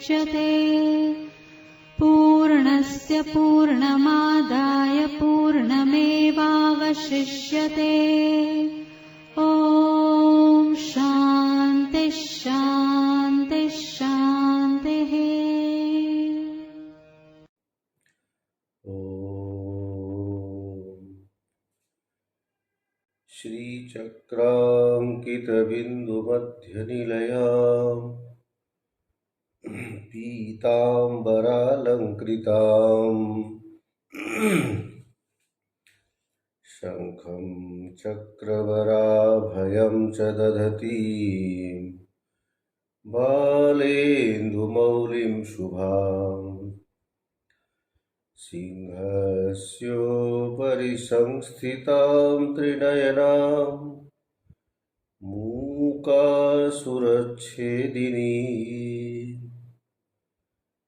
मुच्यते। पूर्णस्य पूर्णमादाय पूर्णमेवावशिष्यते। ॐ शान्ति शान्ति शान्तिः। श्रीचक्राङ्कितबिन्दुमध्यनिलयाम् पीताम्बरालङ्कृताम् शङ्खं चक्रवराभयं च दधतीं बालेन्दुमौलिं शुभाम् सिंहस्योपरि संस्थितां त्रिनयनां मूकासुरच्छेदिनी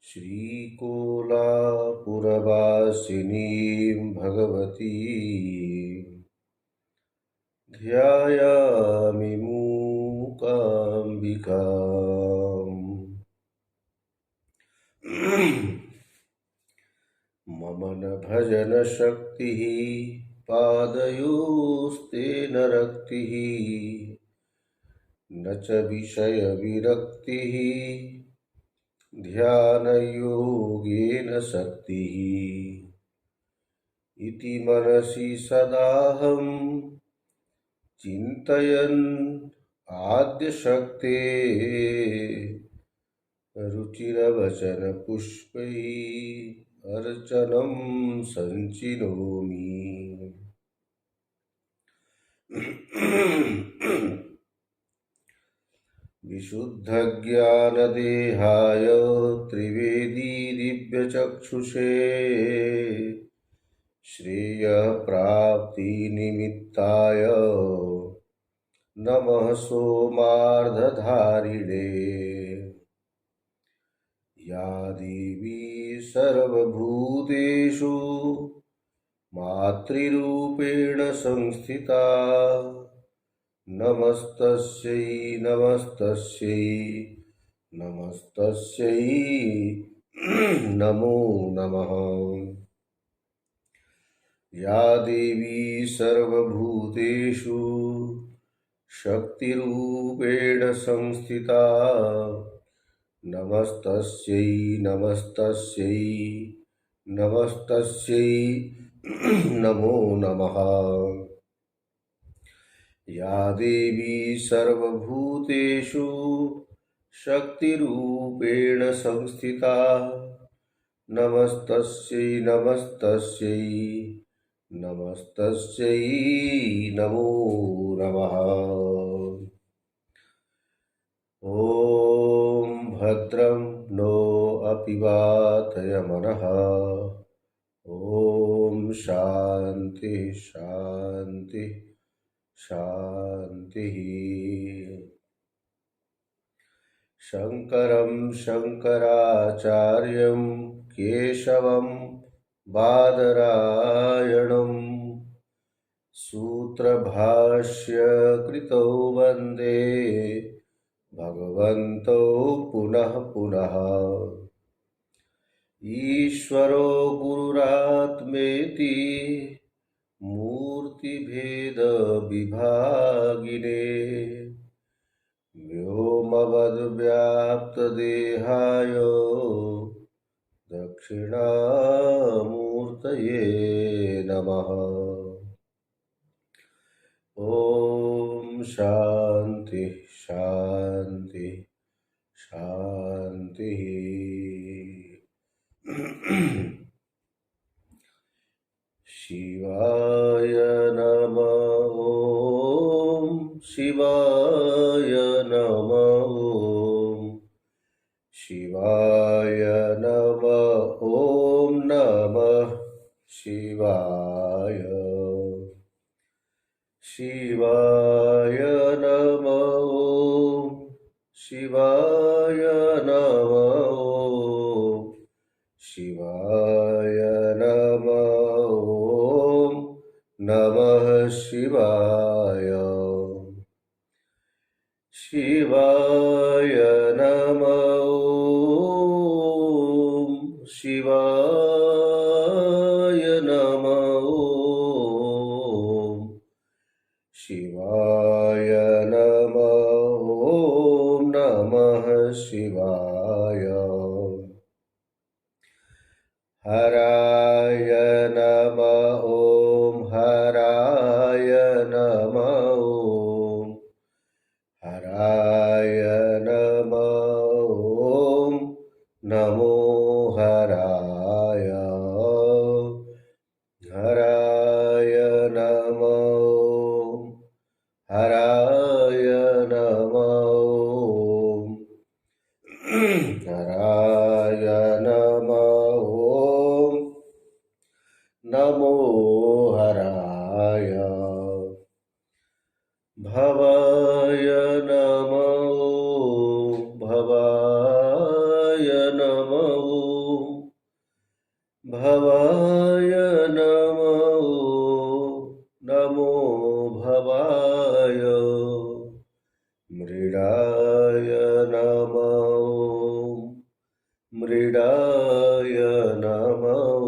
श्रीकोलापुरवासिनीं भगवतीं ध्यायामि मूकाम्बिकाम्। मम न भजन शक्तिः पादयोस्तेन रक्तिः न च विषय विरक्तिः ध्यानयोगेन शक्तिः। इति मनसि सदाहं चिन्तयन् आद्यशक्ते रुचिरवचन पुष्पैः अर्चनं संचिनोमि। विशुद्धज्ञानदेहाय त्रिवेदी दिव्यचक्षुषे श्रेयप्राप्तिनिमित्ताय नमः सोमार्धधारिणे। या देवी सर्वभूतेषु मातृरूपेण संस्थिता नमस्तस्यै नमस्तस्यै नमस्तस्यै नमो नमः। या देवी सर्वभूतेषु शक्तिरूपेण संस्थिता नमस्तस्यै नमस्तस्यै नमस्तस्यै नमो नमः। या देवी सर्वभूतेषु शक्तिरूपेण संस्थिता नमस्तस्यै नमस्तस्यै नमस्तस्यै नमो नमः। ॐ भद्रं नो अपि वातयमनः। ॐ शान्ति शान्ति शान्तिः। शङ्करं शङ्कराचार्यं केशवं बादरायणं सूत्रभाष्यकृतौ वन्दे भगवन्तौ पुनः पुनः। ईश्वरो गुरुरात्मेति मूर्तिभेदविभागिने व्योमवद्व्याप्तदेहाय दक्षिणामूर्तये नमः। ॐ शान्ति शान्ति शान्तिः। शिवाय नमः। ॐ शिवाय नमः। शिवाय नमः। ॐ नमः शिवाय। शिवाय नमः। शिवाय नमः। शिवाय नमः। नमः शिवाय। शिवाय नमः। शिवाय नमः शिवाय नमः नमः शिवाय हराय नमः हराय नमः हराय नमः नमो हराय हराय नमः हराय नमः हराय नमः नमो हराय भवाय नमः भवाय नमः भवाय नमः नमो भवाय मृडाय नमः मृडाय नमः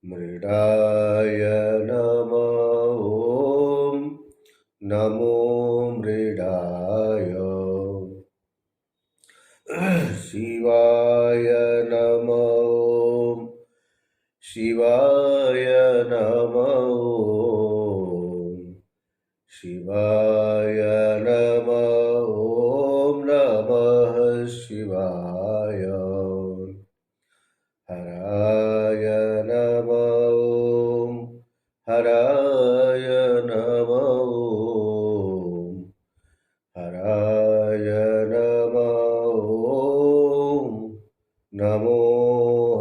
मृडाय नमः नमो मृडाय शिवाय नमः शिवाय नमः शिवाय नमः नमः शिवाय हराय नमः हराय नमः हराय नमः नमो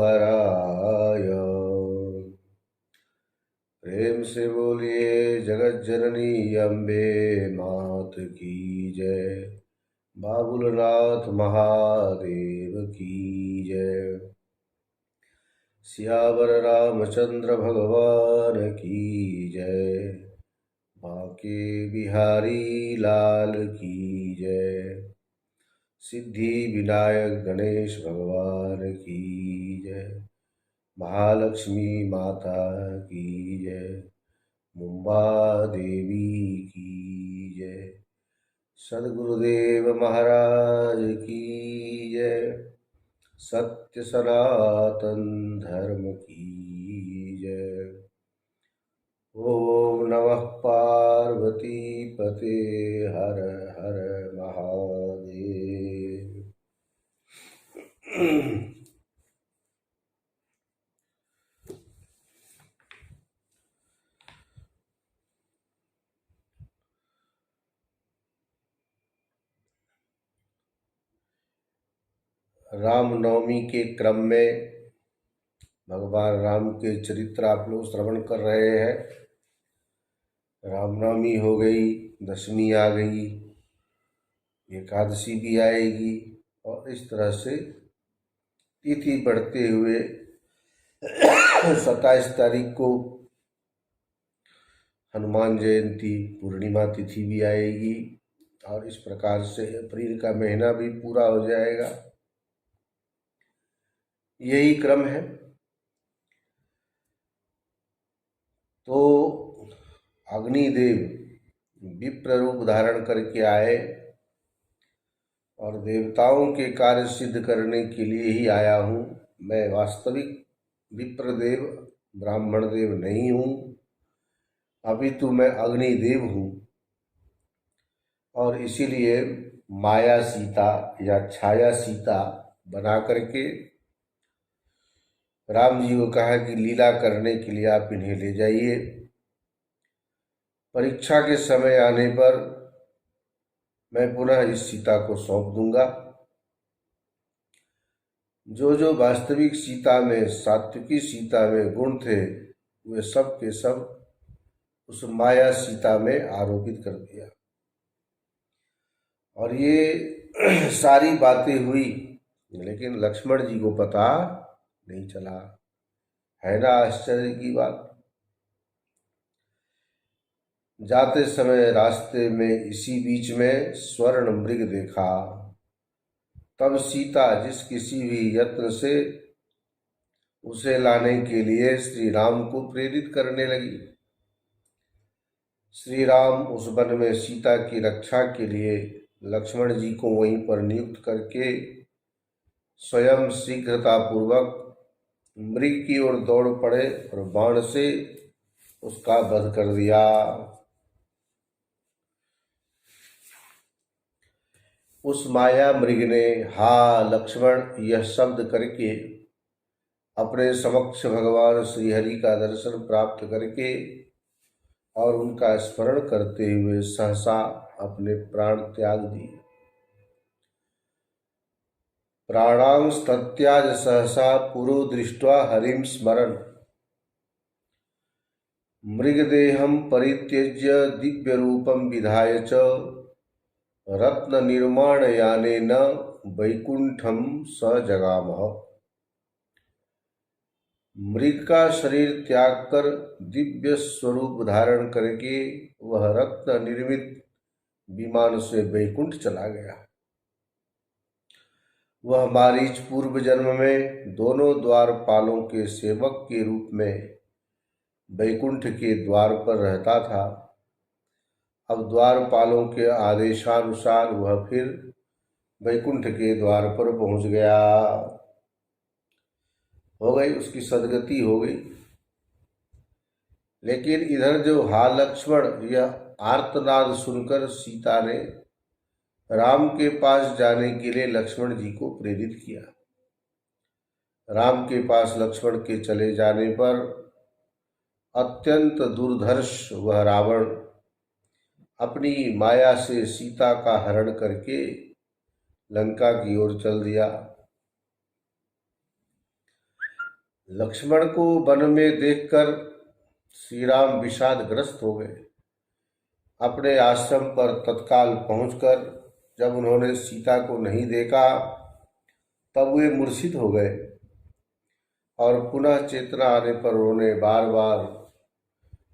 हराय प्रेम से बोलिए जगत जननी अम्बे मात की जय बाबुलनाथ महादेव की जय सियावर रामचंद्र भगवान की जय बांके बिहारी लाल की जय सिद्धि विनायक गणेश भगवान की जय महालक्ष्मी माता की जय मुंबा देवी की जय सद्गुरुदेव महाराज की जय सत्य सनातन धर्म की जय ओम नमः पार्वती पते हर हर महादेव रामनवमी के क्रम में भगवान राम के चरित्र आप लोग श्रवण कर रहे हैं। रामनवमी हो गई, दशमी आ गई, एकादशी भी आएगी और इस तरह से तिथि बढ़ते हुए 27 तारीख को हनुमान जयंती पूर्णिमा तिथि भी आएगी और इस प्रकार से अप्रैल का महीना भी पूरा हो जाएगा। यही क्रम है। तो अग्निदेव विप्र रूप धारण करके आए और देवताओं के कार्य सिद्ध करने के लिए ही आया हूँ। मैं वास्तविक विप्रदेव ब्राह्मण देव नहीं हूँ, अपितु मैं अग्निदेव हूँ और इसीलिए माया सीता या छाया सीता बना करके राम जी को कहा कि लीला करने के लिए आप इन्हें ले जाइए। परीक्षा के समय आने पर मैं पुनः इस सीता को सौंप दूंगा। जो जो वास्तविक सीता में, सात्विकी सीता में गुण थे, वे सब के सब उस माया सीता में आरोपित कर दिया। और ये सारी बातें हुई, लेकिन लक्ष्मण जी को पता नहीं चला। है ना आश्चर्य की बात। जाते समय रास्ते में इसी बीच में स्वर्ण मृग देखा। तब सीता जिस किसी भी यत्न से उसे लाने के लिए श्री राम को प्रेरित करने लगी। श्री राम उस वन में सीता की रक्षा के लिए लक्ष्मण जी को वहीं पर नियुक्त करके स्वयं शीघ्रतापूर्वक मृग की ओर दौड़ पड़े और बाण से उसका वध कर दिया। उस माया मृग ने हा लक्ष्मण यह शब्द करके अपने समक्ष भगवान श्रीहरि का दर्शन प्राप्त करके और उनका स्मरण करते हुए सहसा अपने प्राण त्याग दिए। प्राणांस्तत्याज सहसा पुरो दृष्ट्वा हरिं स्मरन् मृगदेहं परित्यज्य दिव्यरूपं विधाय च रत्ननिर्माणयानेन वैकुंठं स जगामः। मृग का शरीर त्याग कर दिव्य स्वरूप धारण करके वह रत्न निर्मित विमान से वैकुंठ चला गया। वह मारीच पूर्व जन्म में दोनों द्वारपालों के सेवक के रूप में वैकुंठ के द्वार पर रहता था। अब द्वारपालों के आदेशानुसार वह फिर वैकुंठ के द्वार पर पहुंच गया। हो गई, उसकी सदगति हो गई। लेकिन इधर जो हा लक्ष्मण, यह आर्तनाद सुनकर सीता ने राम के पास जाने के लिए लक्ष्मण जी को प्रेरित किया। राम के पास लक्ष्मण के चले जाने पर अत्यंत दुर्धर्ष वह रावण अपनी माया से सीता का हरण करके लंका की ओर चल दिया। लक्ष्मण को वन में देखकर श्री राम विषादग्रस्त हो गए। अपने आश्रम पर तत्काल पहुंचकर जब उन्होंने सीता को नहीं देखा तब वे मूर्छित हो गए और पुनः चेतना आने पर उन्होंने बार बार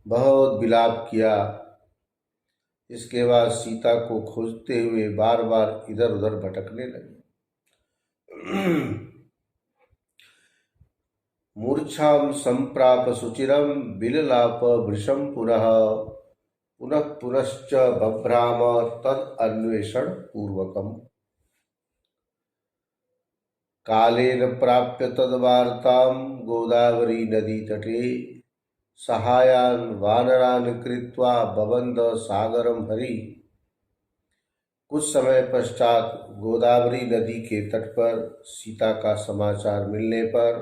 बहुत विलाप किया। इसके बाद सीता को खोजते हुए बार बार इधर उधर भटकने लगे। मूर्छां संप्राप सुचिरं विललाप वृषं पुनः पुनः पुनश्च बभ्राम तद अन्वेषण पूर्वकम्। कालेन प्राप्य तद्वार्तां गोदावरी नदी तटे सहायान वानरान कृत्वा बबंद सागरम हरि। कुछ समय पश्चात गोदावरी नदी के तट पर सीता का समाचार मिलने पर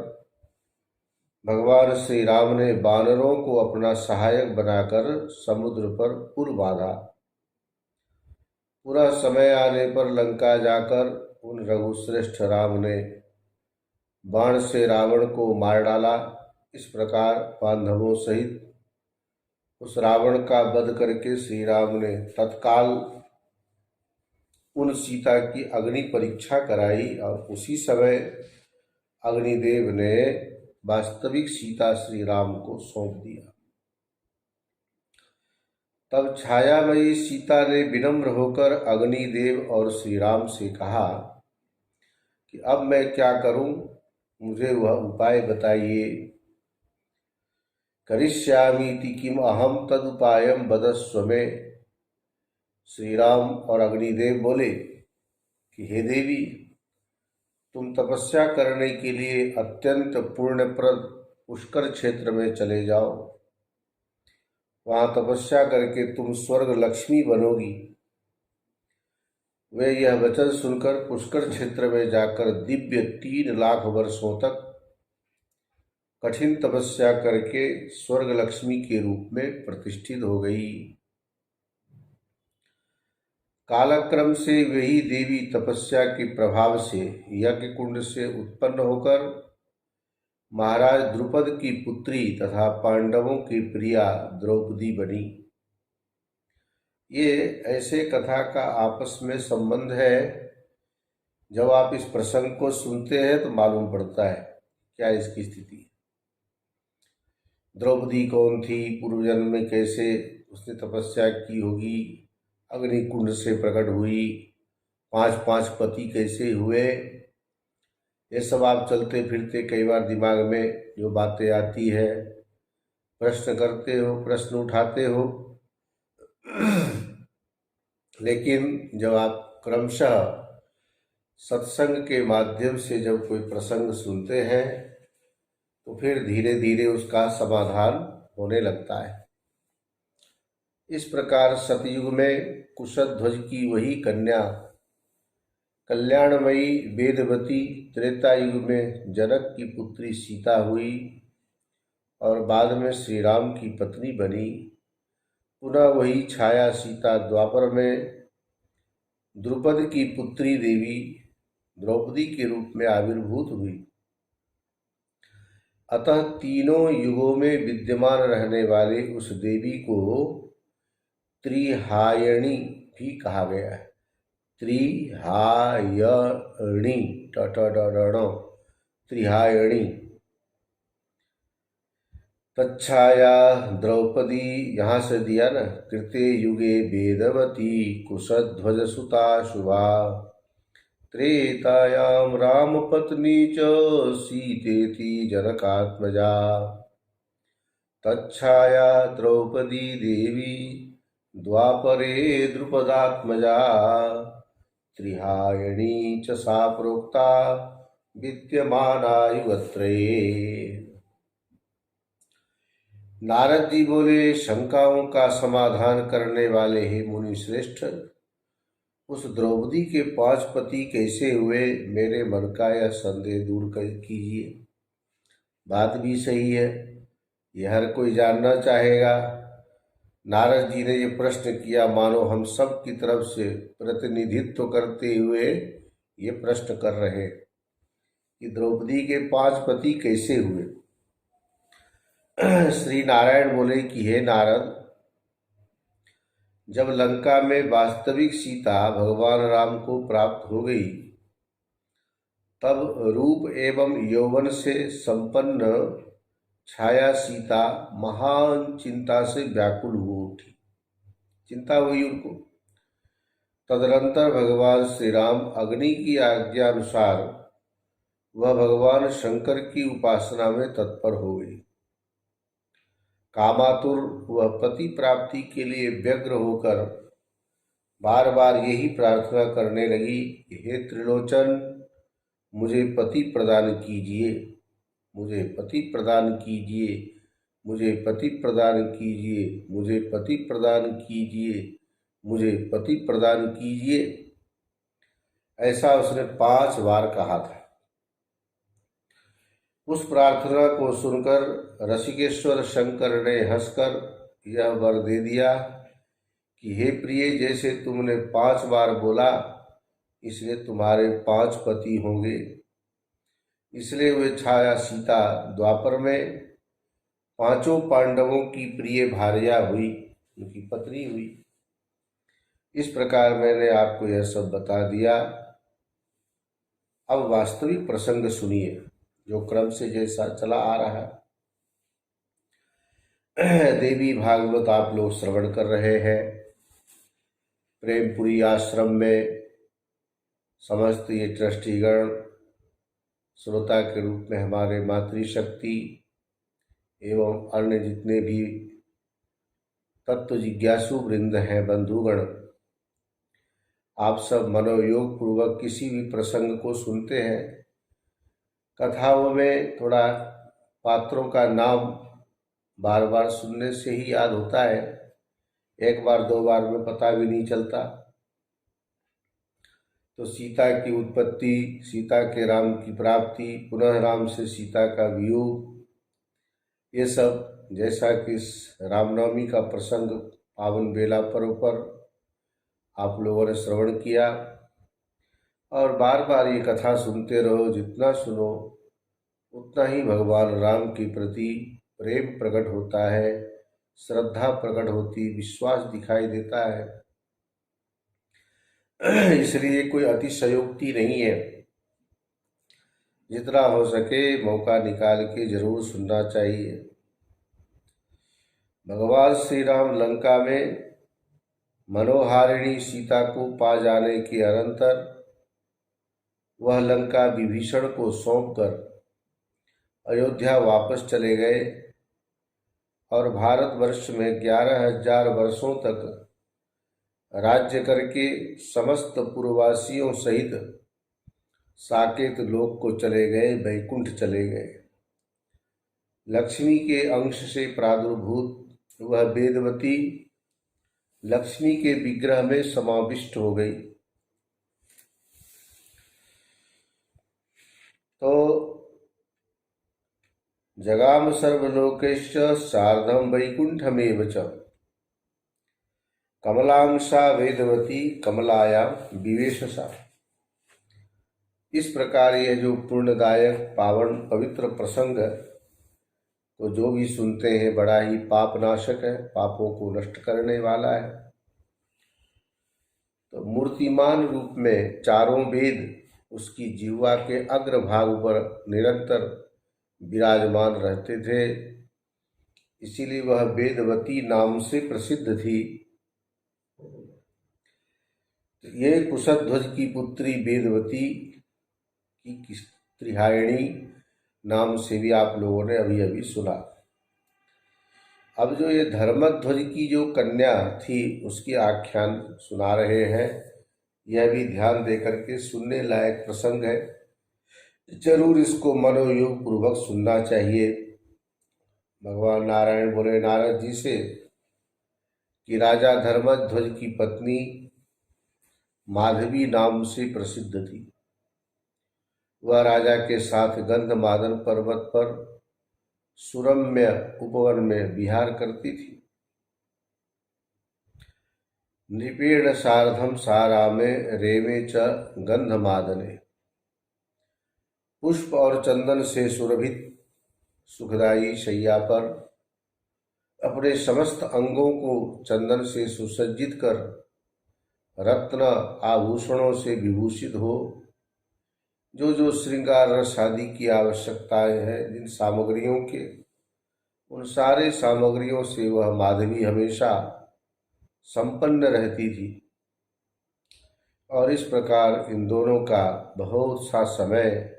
भगवान श्री राम ने वानरों को अपना सहायक बनाकर समुद्र पर पुल बांधा। पूरा समय आने पर लंका जाकर उन रघुश्रेष्ठ राम ने बाण से रावण को मार डाला। इस प्रकार बांधवों सहित उस रावण का वध करके श्री राम ने तत्काल उन सीता की अग्नि परीक्षा कराई और उसी समय अग्निदेव ने वास्तविक सीता श्री राम को सौंप दिया। तब छायामयी सीता ने विनम्र होकर अग्निदेव और श्री राम से कहा कि अब मैं क्या करूं, मुझे वह उपाय बताइए। करिष्यामीति किम अहम तदुपायम वदस्व मे। श्री राम और अग्निदेव बोले कि हे देवी, तुम तपस्या करने के लिए अत्यंत पुण्यप्रद पुष्कर क्षेत्र में चले जाओ। वहां तपस्या करके तुम स्वर्ग लक्ष्मी बनोगी। वे यह वचन सुनकर पुष्कर क्षेत्र में जाकर दिव्य 3 लाख वर्षों तक कठिन तपस्या करके स्वर्ग लक्ष्मी के रूप में प्रतिष्ठित हो गई। कालक्रम से वही देवी तपस्या के प्रभाव से यज्ञ कुंड से उत्पन्न होकर महाराज द्रुपद की पुत्री तथा पांडवों की प्रिया द्रौपदी बनी। ये ऐसे कथा का आपस में संबंध है। जब आप इस प्रसंग को सुनते हैं तो मालूम पड़ता है क्या इसकी स्थिति है। द्रौपदी कौन थी, पूर्व जन्म में कैसे उसने तपस्या की होगी, अग्निकुंड से प्रकट हुई पांच पांच पति कैसे हुए, ये सब आप चलते फिरते कई बार दिमाग में जो बातें आती है, प्रश्न करते हो, प्रश्न उठाते हो। लेकिन जब आप क्रमशः सत्संग के माध्यम से जब कोई प्रसंग सुनते हैं तो फिर धीरे धीरे उसका समाधान होने लगता है। इस प्रकार सतयुग में कुशध्वज की वही कन्या कल्याणमयी वेदवती त्रेता युग में जनक की पुत्री सीता हुई और बाद में श्री राम की पत्नी बनी। पुनः वही छाया सीता द्वापर में द्रुपद की पुत्री देवी द्रौपदी के रूप में आविर्भूत हुई। अतः तीनों युगों में विद्यमान रहने वाले उस देवी को त्रिहायणी भी कहा गया है। त्रिहायणी त्रिहायणी। तच्छाया द्रौपदी यहाँ से दिया ना, कृते युगे वेदवती कुशध्वज सुता शुभा त्रेतायाम राम पत्नी च सीतेति जनकात्मजा। तच्छाया द्रौपदी देवी द्वापरे द्रुपदात्मजा त्रिहायणी च सा प्रोक्ता विद्यमाना युगत्रये। नारद जी बोले, शंकाओं का समाधान करने वाले हे मुनि श्रेष्ठ, उस द्रौपदी के पांच पति कैसे हुए, मेरे मन का यह संदेह दूर कीजिए। बात भी सही है, यह हर कोई जानना चाहेगा। नारद जी ने ये प्रश्न किया मानो हम सब की तरफ से प्रतिनिधित्व करते हुए ये प्रश्न कर रहे कि द्रौपदी के पांच पति कैसे हुए। श्री नारायण बोले कि हे नारद, जब लंका में वास्तविक सीता भगवान राम को प्राप्त हो गई, तब रूप एवं यौवन से संपन्न छाया सीता महान चिंता से व्याकुल हो उठी। चिंता हुई उनको। तदनंतर भगवान श्री राम अग्नि की आज्ञा अनुसार वह भगवान शंकर की उपासना में तत्पर हो गई। कामातुर वह पति प्राप्ति के लिए व्यग्र होकर बार बार यही प्रार्थना करने लगी, हे त्रिलोचन, मुझे पति प्रदान कीजिए, मुझे पति प्रदान कीजिए, मुझे पति प्रदान कीजिए, मुझे पति प्रदान कीजिए, मुझे पति प्रदान कीजिए। ऐसा उसने 5 बार कहा था। उस प्रार्थना को सुनकर ऋषिकेश्वर शंकर ने हंसकर यह वर दे दिया कि हे प्रिय, जैसे तुमने 5 बार बोला, इसलिए तुम्हारे 5 पति होंगे। इसलिए वे छाया सीता द्वापर में 5 पांडवों की प्रिय भार्या हुई, उनकी पत्नी हुई। इस प्रकार मैंने आपको यह सब बता दिया। अब वास्तविक प्रसंग सुनिए, जो क्रम से जैसा चला आ रहा है। देवी भागवत आप लोग श्रवण कर रहे हैं। प्रेमपुरी आश्रम में समस्त ये ट्रस्टीगण श्रोता के रूप में हमारे मातृशक्ति एवं अन्य जितने भी तत्व जिज्ञासु वृंद हैं, बंधुगण, आप सब मनोयोग पूर्वक किसी भी प्रसंग को सुनते हैं। कथाओं में थोड़ा पात्रों का नाम बार बार सुनने से ही याद होता है, 1 बार 2 बार में पता भी नहीं चलता। तो सीता की उत्पत्ति, सीता के राम की प्राप्ति, पुनः राम से सीता का वियोग, ये सब जैसा कि रामनवमी का प्रसंग पावन बेला पर्व पर आप लोगों ने श्रवण किया, और बार बार ये कथा सुनते रहो। जितना सुनो उतना ही भगवान राम के प्रति प्रेम प्रकट होता है, श्रद्धा प्रकट होती, विश्वास दिखाई देता है। इसलिए कोई अतिशयोक्ति नहीं है। जितना हो सके मौका निकाल के जरूर सुनना चाहिए। भगवान श्री राम लंका में मनोहारिणी सीता को पा जाने के अनंतर वह लंका विभीषण को सौंपकर अयोध्या वापस चले गए और भारतवर्ष में 11,000 वर्षों तक राज्य करके समस्त पूर्ववासियों सहित साकेत लोक को चले गए, वैकुंठ चले गए। लक्ष्मी के अंश से प्रादुर्भूत वह वेदवती लक्ष्मी के विग्रह में समाविष्ट हो गई। तो जगाम सर्वलोकेश्च सार्धम वैकुंठमेव च कमलांशा वेदवती कमलायाम विवेशसा। इस प्रकार यह जो पुण्यदायक पावन पवित्र प्रसंग तो जो भी सुनते हैं बड़ा ही पापनाशक है, पापों को नष्ट करने वाला है। तो मूर्तिमान रूप में चारों वेद उसकी जिह्वा के अग्रभाग पर निरंतर विराजमान रहते थे, इसीलिए वह वेदवती नाम से प्रसिद्ध थी। ये कुशध्वज की पुत्री वेदवती की त्रिहायणी नाम से भी आप लोगों ने अभी अभी सुना। अब जो ये धर्मध्वज की जो कन्या थी उसकी आख्यान सुना रहे हैं। यह भी ध्यान देकर के सुनने लायक प्रसंग है, जरूर इसको मनोयोग पूर्वक सुनना चाहिए। भगवान नारायण बोले नारद जी से कि राजा धर्मध्वज की पत्नी माधवी नाम से प्रसिद्ध थी। वह राजा के साथ गंधमादन पर्वत पर सुरम्य उपवन में विहार करती थी। नृपेण सार्धम सारामे रेमे च गंधमादने। पुष्प और चंदन से सुरभित सुखदायी शैया पर अपने समस्त अंगों को चंदन से सुसज्जित कर रत्न आभूषणों से विभूषित हो, जो जो श्रृंगार रस आदि की आवश्यकताएं हैं जिन सामग्रियों के, उन सारे सामग्रियों से वह माधवी हमेशा संपन्न रहती थी। और इस प्रकार इन दोनों का बहुत सा समय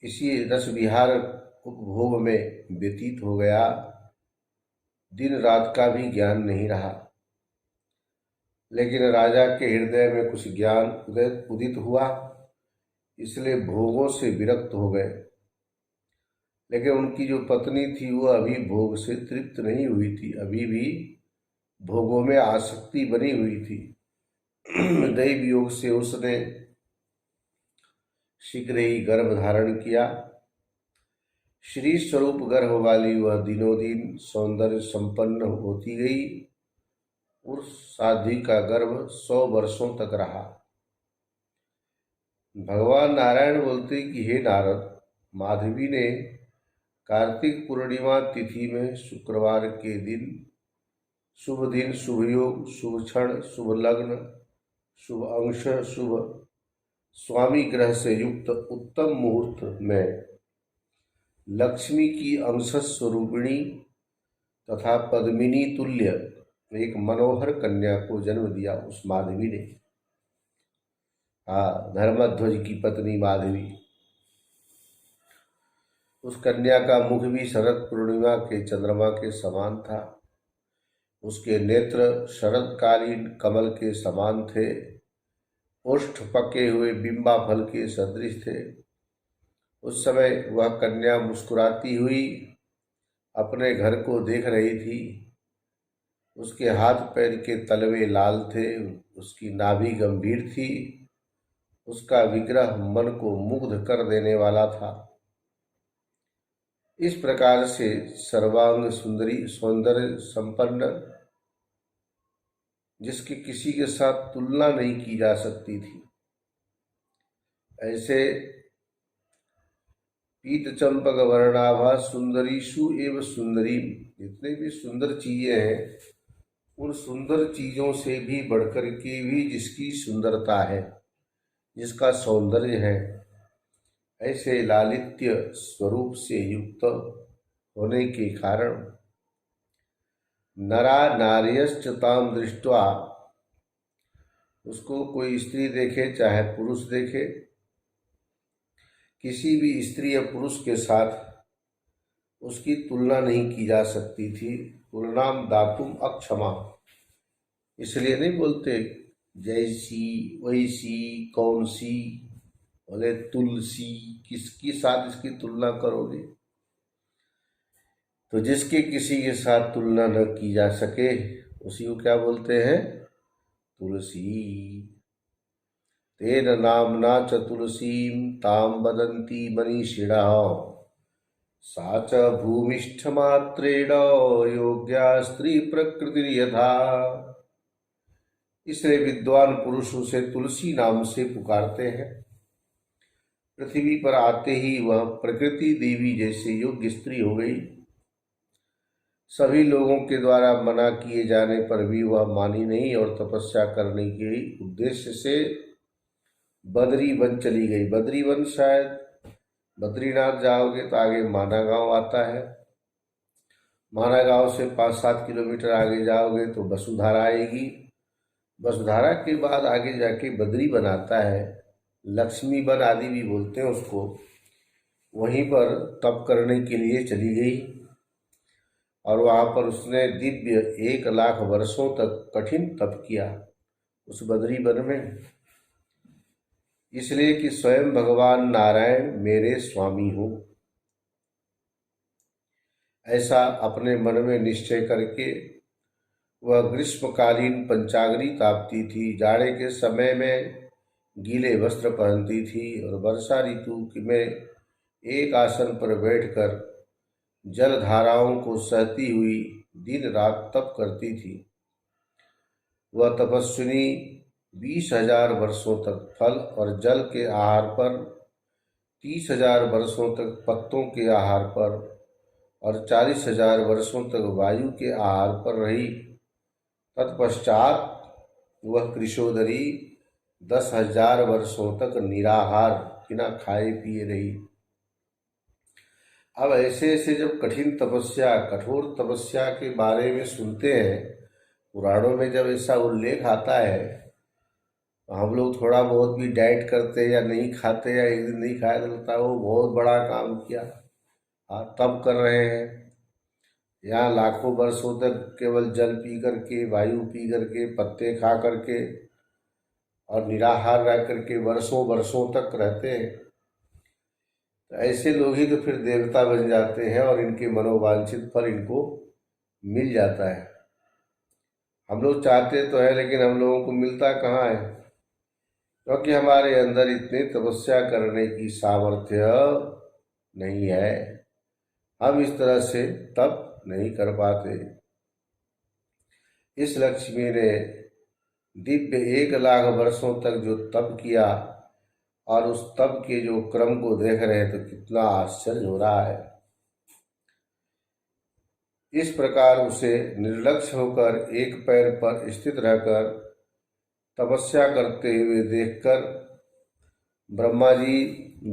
इसी रस विहार उपभोग में व्यतीत हो गया। दिन रात का भी ज्ञान नहीं रहा। लेकिन राजा के हृदय में कुछ ज्ञान उदित हुआ, इसलिए भोगों से विरक्त हो गए। लेकिन उनकी जो पत्नी थी वह अभी भोग से तृप्त नहीं हुई थी, अभी भी भोगों में आसक्ति बनी हुई थी। दैव योग से उसने शीघ्र ही गर्भ धारण किया। श्री स्वरूप गर्भ वाली वह दिनों दिन सौंदर्य संपन्न होती गई। उस साध्वी का गर्भ 100 वर्षों तक रहा। भगवान नारायण बोलते कि हे नारद, माधवी ने कार्तिक पूर्णिमा तिथि में शुक्रवार के दिन शुभ दिन, शुभ योग, शुभ क्षण, शुभ लग्न, शुभ अंश, शुभ स्वामी ग्रह से युक्त उत्तम मुहूर्त में लक्ष्मी की अंश स्वरूपिणी तथा पद्मिनी तुल्य एक मनोहर कन्या को जन्म दिया उस माधवी ने। धर्मध्वज की पत्नी माधवी। उस कन्या का मुख भी शरद पूर्णिमा के चंद्रमा के समान था। उसके नेत्र शरदकालीन कमल के समान थे। ओष्ठ पके हुए बिंबा फल के सदृश थे। उस समय वह कन्या मुस्कुराती हुई अपने घर को देख रही थी। उसके हाथ पैर के तलवे लाल थे, उसकी नाभि गंभीर थी, उसका विग्रह मन को मुग्ध कर देने वाला था। इस प्रकार से सर्वांग सुंदरी सौंदर्य संपन्न, जिसकी किसी के साथ तुलना नहीं की जा सकती थी, ऐसे पीत चंपक वर्णाभा सुंदरीषु एवं सुंदरी, जितने भी सुंदर चीजें हैं उन सुंदर चीजों से भी बढ़कर के भी जिसकी सुंदरता है, जिसका सौंदर्य है, ऐसे लालित्य स्वरूप से युक्त होने के कारण नरा नार्यश्च तां दृष्ट्वा उसको कोई स्त्री देखे चाहे पुरुष देखे, किसी भी स्त्री या पुरुष के साथ उसकी तुलना नहीं की जा सकती थी। तुलनाम दातुम अक्षमा, इसलिए नहीं बोलते जैसी वैसी कौन सी, बोले तुलसी, किसके साथ इसकी तुलना करोगे। तो जिसके किसी के साथ तुलना न की जा सके उसी को क्या बोलते हैं, तुलसी। तेन नामना च तुलसीं तां वदन्ति मनीषिणः, सा च भूमिष्ठमात्रेण योग्या स्त्री प्रकृति यथा। इसलिए विद्वान पुरुष उसे तुलसी नाम से पुकारते हैं। पृथ्वी पर आते ही वह प्रकृति देवी जैसे योग्य स्त्री हो गई। सभी लोगों के द्वारा मना किए जाने पर भी वह मानी नहीं और तपस्या करने के उद्देश्य से बद्री वन चली गई। बद्री वन शायद बद्रीनाथ जाओगे तो आगे माना गांव आता है, माना गांव से 5-7 किलोमीटर आगे जाओगे तो वसुधारा आएगी। वसुधारा के बाद आगे जाके बद्री वन आता है, लक्ष्मी वन आदि भी बोलते हैं उसको। वहीं पर तप करने के लिए चली गई और वहाँ पर उसने दिव्य 1 लाख वर्षों तक कठिन तप किया उस बद्री वन में। इसलिए कि स्वयं भगवान नारायण मेरे स्वामी हो, ऐसा अपने मन में निश्चय करके वह ग्रीष्मकालीन पंचाग्नि तापती थी, जाड़े के समय में गीले वस्त्र पहनती थी और वर्षा ऋतु में एक आसन पर बैठकर जल धाराओं को सहती हुई दिन रात तप करती थी। वह तपस्विनी 20,000 वर्षों तक फल और जल के आहार पर, 30,000 वर्षों तक पत्तों के आहार पर और 40,000 वर्षों तक वायु के आहार पर रही। तत्पश्चात वह कृशोदरी 10,000 वर्षों तक निराहार बिना खाए पिए रही। अब ऐसे ऐसे जब कठिन तपस्या, कठोर तपस्या के बारे में सुनते हैं, पुराणों में जब ऐसा उल्लेख आता है तो हम लोग थोड़ा बहुत भी डाइट करते या नहीं खाते या एक दिन नहीं खाया तो लगता है वो बहुत बड़ा काम किया, तब कर रहे हैं। यहाँ लाखों वर्षों तक केवल जल पी करके, वायु पी करके, पत्ते खा करके और निराहार रह करके वर्षों वर्षों तक रहते हैं। तो ऐसे लोग ही तो फिर देवता बन जाते हैं और इनके मनोवांछित फल इनको मिल जाता है। हम लोग चाहते तो है लेकिन हम लोगों को मिलता कहाँ है, क्योंकि हमारे अंदर इतनी तपस्या करने की सामर्थ्य नहीं है। हम इस तरह से तप नहीं कर पाते। इस लक्ष्मी ने दिव्य 1 लाख वर्षों तक जो तप किया और उस तप के जो क्रम को देख रहे हैं तो कितना आश्चर्य हो रहा है। इस प्रकार उसे निर्लक्ष्य होकर एक पैर पर स्थित रहकर तपस्या करते हुए देखकर ब्रह्मा जी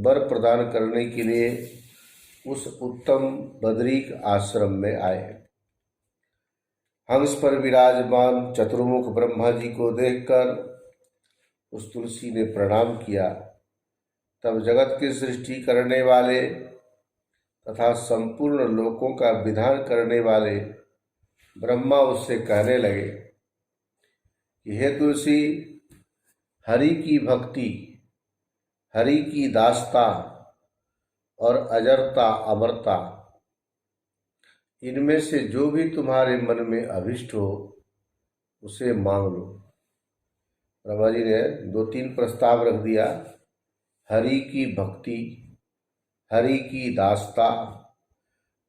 वर प्रदान करने के लिए उस उत्तम बद्रीक आश्रम में आए। हंस पर विराजमान चतुर्मुख ब्रह्मा जी को देखकर उस तुलसी ने प्रणाम किया। तब जगत की सृष्टि करने वाले तथा संपूर्ण लोकों का विधान करने वाले ब्रह्मा उससे कहने लगे कि हे तुलसी, हरि की भक्ति, हरि की दास्ता और अजरता अमरता, इनमें से जो भी तुम्हारे मन में अभिष्ट हो उसे मांग लो। ब्रह्मा जी ने 2-3 प्रस्ताव रख दिया, हरि की भक्ति, हरि की दास्ता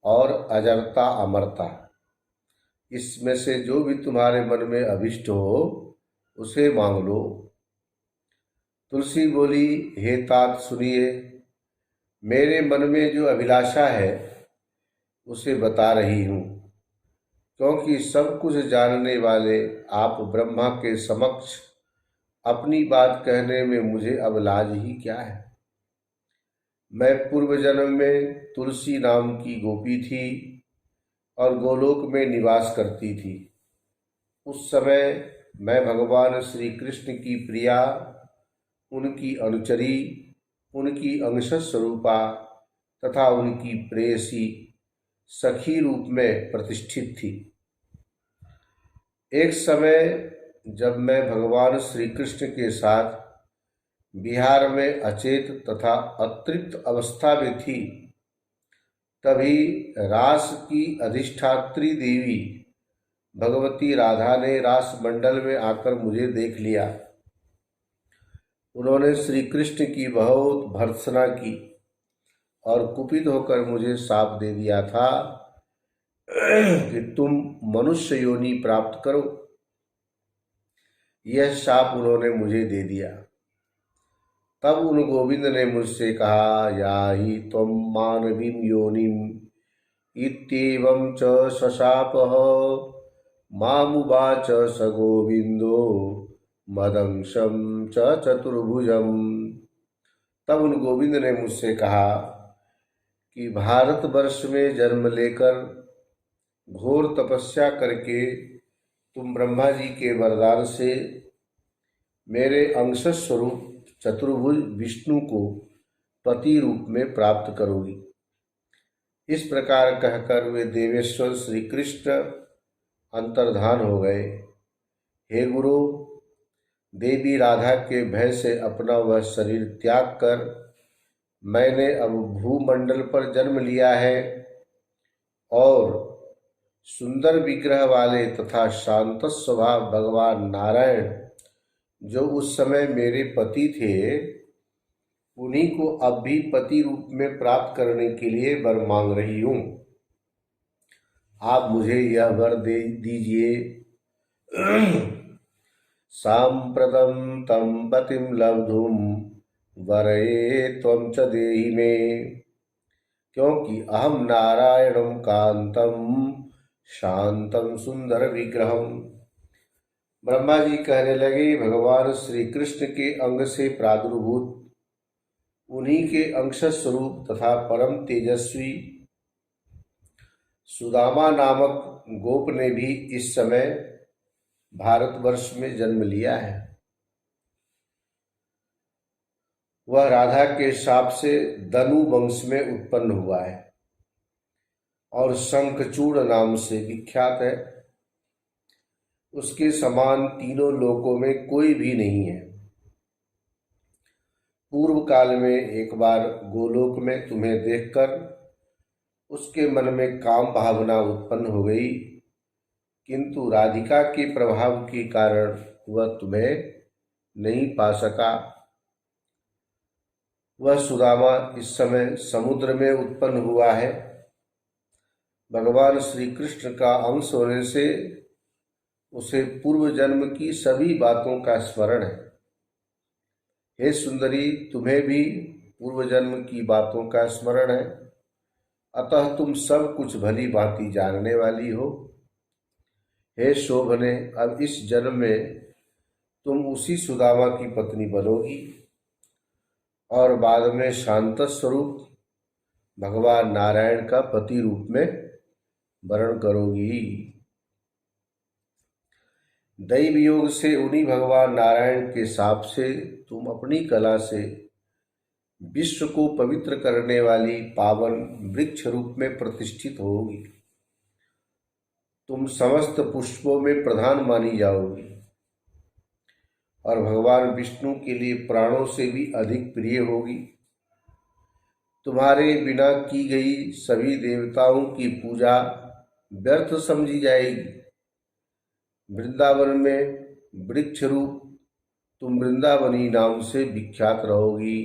और अजरता अमरता, इसमें से जो भी तुम्हारे मन में अभिष्ट हो उसे मांग लो। तुलसी बोली, हे तात सुनिए, मेरे मन में जो अभिलाषा है उसे बता रही हूँ, क्योंकि सब कुछ जानने वाले आप ब्रह्मा के समक्ष अपनी बात कहने में मुझे अब लाज ही क्या है। मैं पूर्व जन्म में तुलसी नाम की गोपी थी और गोलोक में निवास करती थी। उस समय मैं भगवान श्री कृष्ण की प्रिया, उनकी अनुचरी, उनकी अंश स्वरूपा तथा उनकी प्रेयसी सखी रूप में प्रतिष्ठित थी। एक समय जब मैं भगवान श्री कृष्ण के साथ विहार में अचेत तथा अतृप्त अवस्था में थी, तभी रास की अधिष्ठात्री देवी भगवती राधा ने रास मंडल में आकर मुझे देख लिया। उन्होंने श्री कृष्ण की बहुत भर्त्सना की और कुपित होकर मुझे शाप दे दिया था कि तुम मनुष्य योनि प्राप्त करो। यह शाप उन्होंने मुझे दे दिया। तब उन गोविंद ने मुझसे कहा, याहि त्वं मानवीं योनिम् इत्येवं च शशापः। मामुवाच स गोविंदो मदंशं च चतुर्भुजम्। तब उन गोविंद ने मुझसे कहा कि भारतवर्ष में जन्म लेकर घोर तपस्या करके तुम ब्रह्मा जी के वरदान से मेरे अंश स्वरूप चतुर्भुज विष्णु को पति रूप में प्राप्त करोगी। इस प्रकार कहकर वे देवेश्वर श्री कृष्ण अंतर्धान हो गए। हे गुरु, देवी राधा के भय से अपना वह शरीर त्याग कर मैंने अब भूमंडल पर जन्म लिया है और सुंदर विग्रह वाले तथा शांत स्वभाव भगवान नारायण, जो उस समय मेरे पति थे, उन्हीं को अब भी पति रूप में प्राप्त करने के लिए वर मांग रही हूँ। आप मुझे यह वर दे दीजिए। सांप्रतं तं पतिं लब्धुं वरये त्वं च देहि मे, क्योंकि अहम नारायणं कांतं शांतं सुंदर विग्रहम। ब्रह्मा जी कहने लगे, भगवान श्री कृष्ण के अंग से प्रादुर्भूत उन्हीं के अंश स्वरूप तथा परम तेजस्वी सुदामा नामक गोप ने भी इस समय भारतवर्ष में जन्म लिया है। वह राधा के शाप से दनु वंश में उत्पन्न हुआ है और शंखचूड़ नाम से विख्यात है। उसके समान तीनों लोकों में कोई भी नहीं है। पूर्व काल में एक बार गोलोक में तुम्हें देखकर उसके मन में काम भावना उत्पन्न हो गई, किंतु राधिका के प्रभाव के कारण वह तुम्हें नहीं पा सका। वह सुदामा इस समय समुद्र में उत्पन्न हुआ है। भगवान श्री कृष्ण का अंश होने से उसे पूर्व जन्म की सभी बातों का स्मरण है। हे सुंदरी, तुम्हें भी पूर्व जन्म की बातों का स्मरण है, अतः तुम सब कुछ भली भांति जानने वाली हो। हे शोभने, अब इस जन्म में तुम उसी सुदामा की पत्नी बनोगी और बाद में शांत स्वरूप भगवान नारायण का पति रूप में वरण करोगी। दैव योग से उन्हीं भगवान नारायण के शाप से तुम अपनी कला से विश्व को पवित्र करने वाली पावन वृक्ष रूप में प्रतिष्ठित होगी। तुम समस्त पुष्पों में प्रधान मानी जाओगी और भगवान विष्णु के लिए प्राणों से भी अधिक प्रिय होगी। तुम्हारे बिना की गई सभी देवताओं की पूजा व्यर्थ समझी जाएगी। वृंदावन में वृक्ष रूप तुम वृंदावनी नाम से विख्यात रहोगी।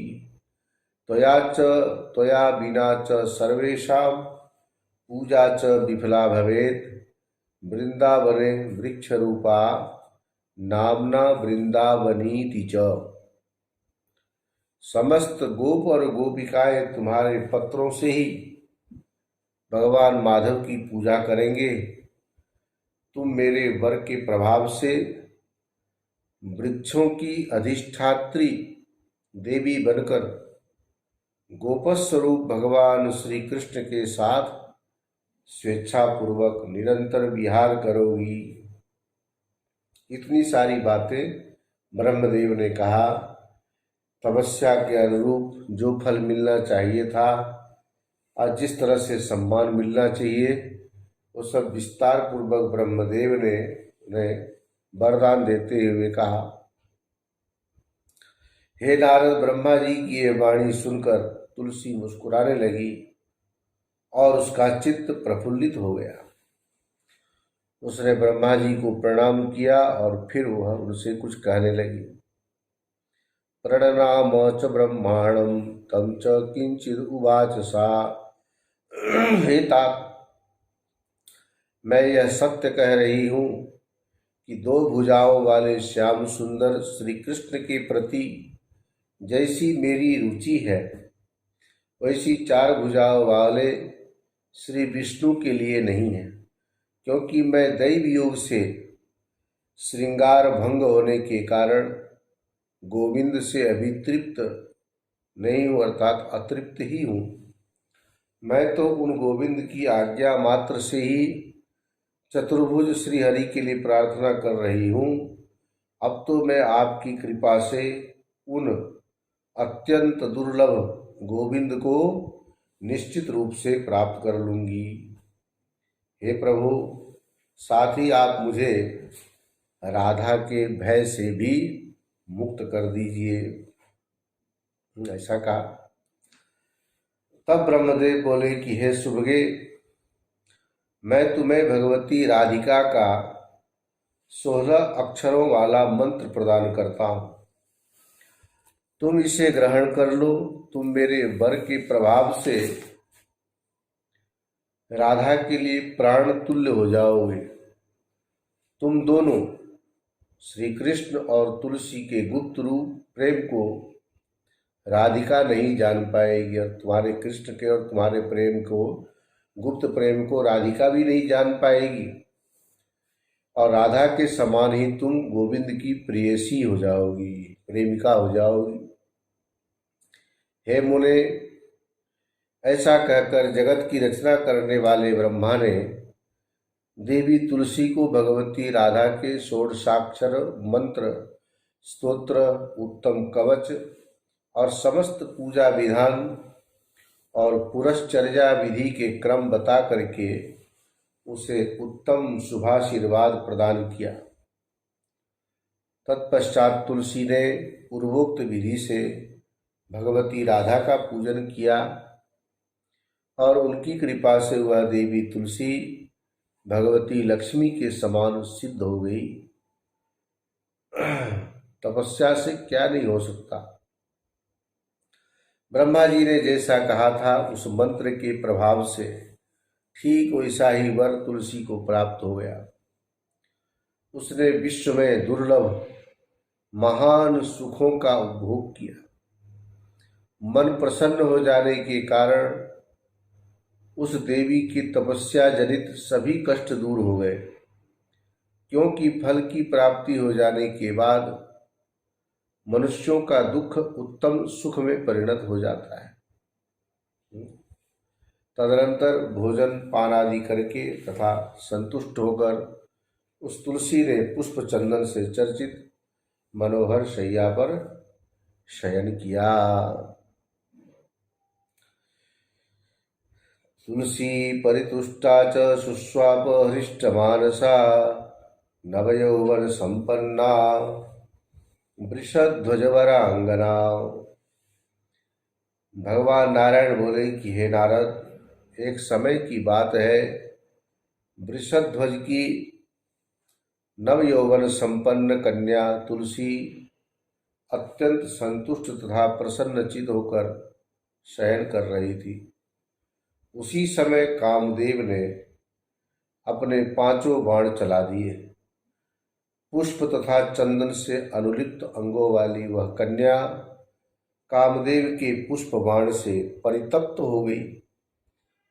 त्वया बिना च सर्वेषां पूजा च विफला भवेत्। वृंदावने वृक्ष रूपा नामना वृंदावनीति च। समस्त गोप और गोपिकाएं तुम्हारे पत्रों से ही भगवान माधव की पूजा करेंगे। तुम मेरे वर के प्रभाव से वृक्षों की अधिष्ठात्री देवी बनकर गोपस्वरूप भगवान श्री कृष्ण के साथ स्वेच्छापूर्वक निरंतर विहार करोगी। इतनी सारी बातें ब्रह्मदेव ने कहा। तपस्या के अनुरूप जो फल मिलना चाहिए था और जिस तरह से सम्मान मिलना चाहिए वो सब विस्तार पूर्वक ब्रह्मदेव ने वरदान देते हुए कहा। हे नारद, ब्रह्मा जी की यह वाणी सुनकर तुलसी मुस्कुराने लगी और उसका चित्त प्रफुल्लित हो गया। उसने ब्रह्मा जी को प्रणाम किया और फिर वह उनसे कुछ कहने लगी। प्रणनाम च ब्रह्माणं तं च किंचिद उवाच सा। हे तात, मैं यह सत्य कह रही हूँ कि दो भुजाओं वाले श्याम सुंदर श्री कृष्ण के प्रति जैसी मेरी रुचि है वैसी चार भुजाओं वाले श्री विष्णु के लिए नहीं है, क्योंकि मैं दैव योग से श्रृंगार भंग होने के कारण गोविंद से अभी तृप्त नहीं हूँ, अर्थात अतृप्त ही हूँ। मैं तो उन गोविंद की आज्ञा मात्र से ही चतुर्भुज श्री हरि के लिए प्रार्थना कर रही हूँ। अब तो मैं आपकी कृपा से उन अत्यंत दुर्लभ गोविंद को निश्चित रूप से प्राप्त कर लूंगी। हे प्रभु, साथ ही आप मुझे राधा के भय से भी मुक्त कर दीजिए। ऐसा कहा। तब ब्रह्मदेव बोले कि हे सुभगे, मैं तुम्हें भगवती राधिका का 16 अक्षरों वाला मंत्र प्रदान करता हूँ। तुम इसे ग्रहण कर लो। तुम मेरे वर के प्रभाव से राधा के लिए प्राण तुल्य हो जाओगे। तुम दोनों श्री कृष्ण और तुलसी के गुप्त रूप प्रेम को राधिका नहीं जान पाएगी और तुम्हारे कृष्ण के और तुम्हारे प्रेम को, गुप्त प्रेम को राधिका भी नहीं जान पाएगी और राधा के समान ही तुम गोविंद की प्रेयसी हो जाओगी, प्रेमिका हो जाओगी। हे मुने, ऐसा कहकर जगत की रचना करने वाले ब्रह्मा ने देवी तुलसी को भगवती राधा के षोडशाक्षर मंत्र, स्तोत्र, उत्तम कवच और समस्त पूजा विधान और पुरश्चर्या विधि के क्रम बता करके उसे उत्तम शुभाशीर्वाद प्रदान किया। तत्पश्चात तुलसी ने पूर्वोक्त विधि से भगवती राधा का पूजन किया और उनकी कृपा से वह देवी तुलसी भगवती लक्ष्मी के समान सिद्ध हो गई। तपस्या से क्या नहीं हो सकता। ब्रह्मा जी ने जैसा कहा था उस मंत्र के प्रभाव से ठीक वैसा ही वर तुलसी को प्राप्त हो गया। उसने विश्व में दुर्लभ महान सुखों का उपभोग किया। मन प्रसन्न हो जाने के कारण उस देवी की तपस्या जनित सभी कष्ट दूर हो गए, क्योंकि फल की प्राप्ति हो जाने के बाद मनुष्यों का दुख उत्तम सुख में परिणत हो जाता है। तदनंतर भोजन पान आदि करके तथा संतुष्ट होकर उस तुलसी ने पुष्प चंदन से चर्चित मनोहर शैया पर शयन किया। तुलसी परितुष्टा च शुश्वाप हृष्टमानसा नवयौवन संपन्ना वृषध्वजवरांगना। भगवान नारायण बोले कि हे नारद, एक समय की बात है, वृषध्वज की नवयौवन संपन्न कन्या तुलसी अत्यंत संतुष्ट तथा प्रसन्नचित होकर शयन कर रही थी। उसी समय कामदेव ने अपने 5 बाण चला दिए। पुष्प तथा चंदन से अनुलिप्त अंगों वाली वह कन्या कामदेव के पुष्प बाण से परितप्त हो गई।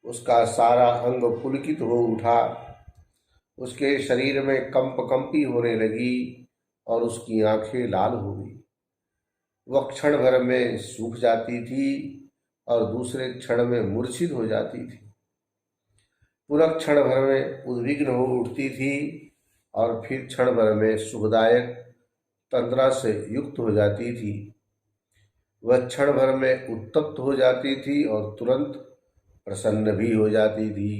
उसका सारा अंग पुलकित हो उठा, उसके शरीर में कंपी होने लगी और उसकी आंखें लाल हो गई। वह क्षण भर में सूख जाती थी और दूसरे क्षण में मूर्छित हो जाती थी। पूरा क्षण भर में उद्विग्न हो उठती थी और फिर क्षण भर में सुखदायक तंद्रा से युक्त हो जाती थी। वह क्षण भर में उत्तप्त हो जाती थी और तुरंत प्रसन्न भी हो जाती थी।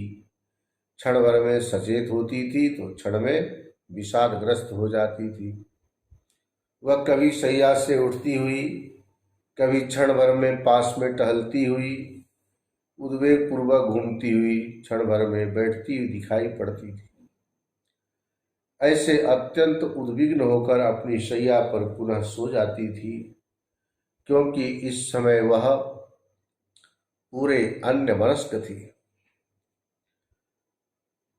क्षण भर में सचेत होती थी तो क्षण में विषादग्रस्त हो जाती थी। वह कभी शैया से उठती हुई, कभी क्षण भर में पास में टहलती हुई, उद्वेग पूर्वक घूमती हुई क्षण भर में बैठती हुई दिखाई पड़ती थी। ऐसे अत्यंत उद्विग्न होकर अपनी शैया पर पुनः सो जाती थी, क्योंकि इस समय वह पूरे अन्यमनस्क थी।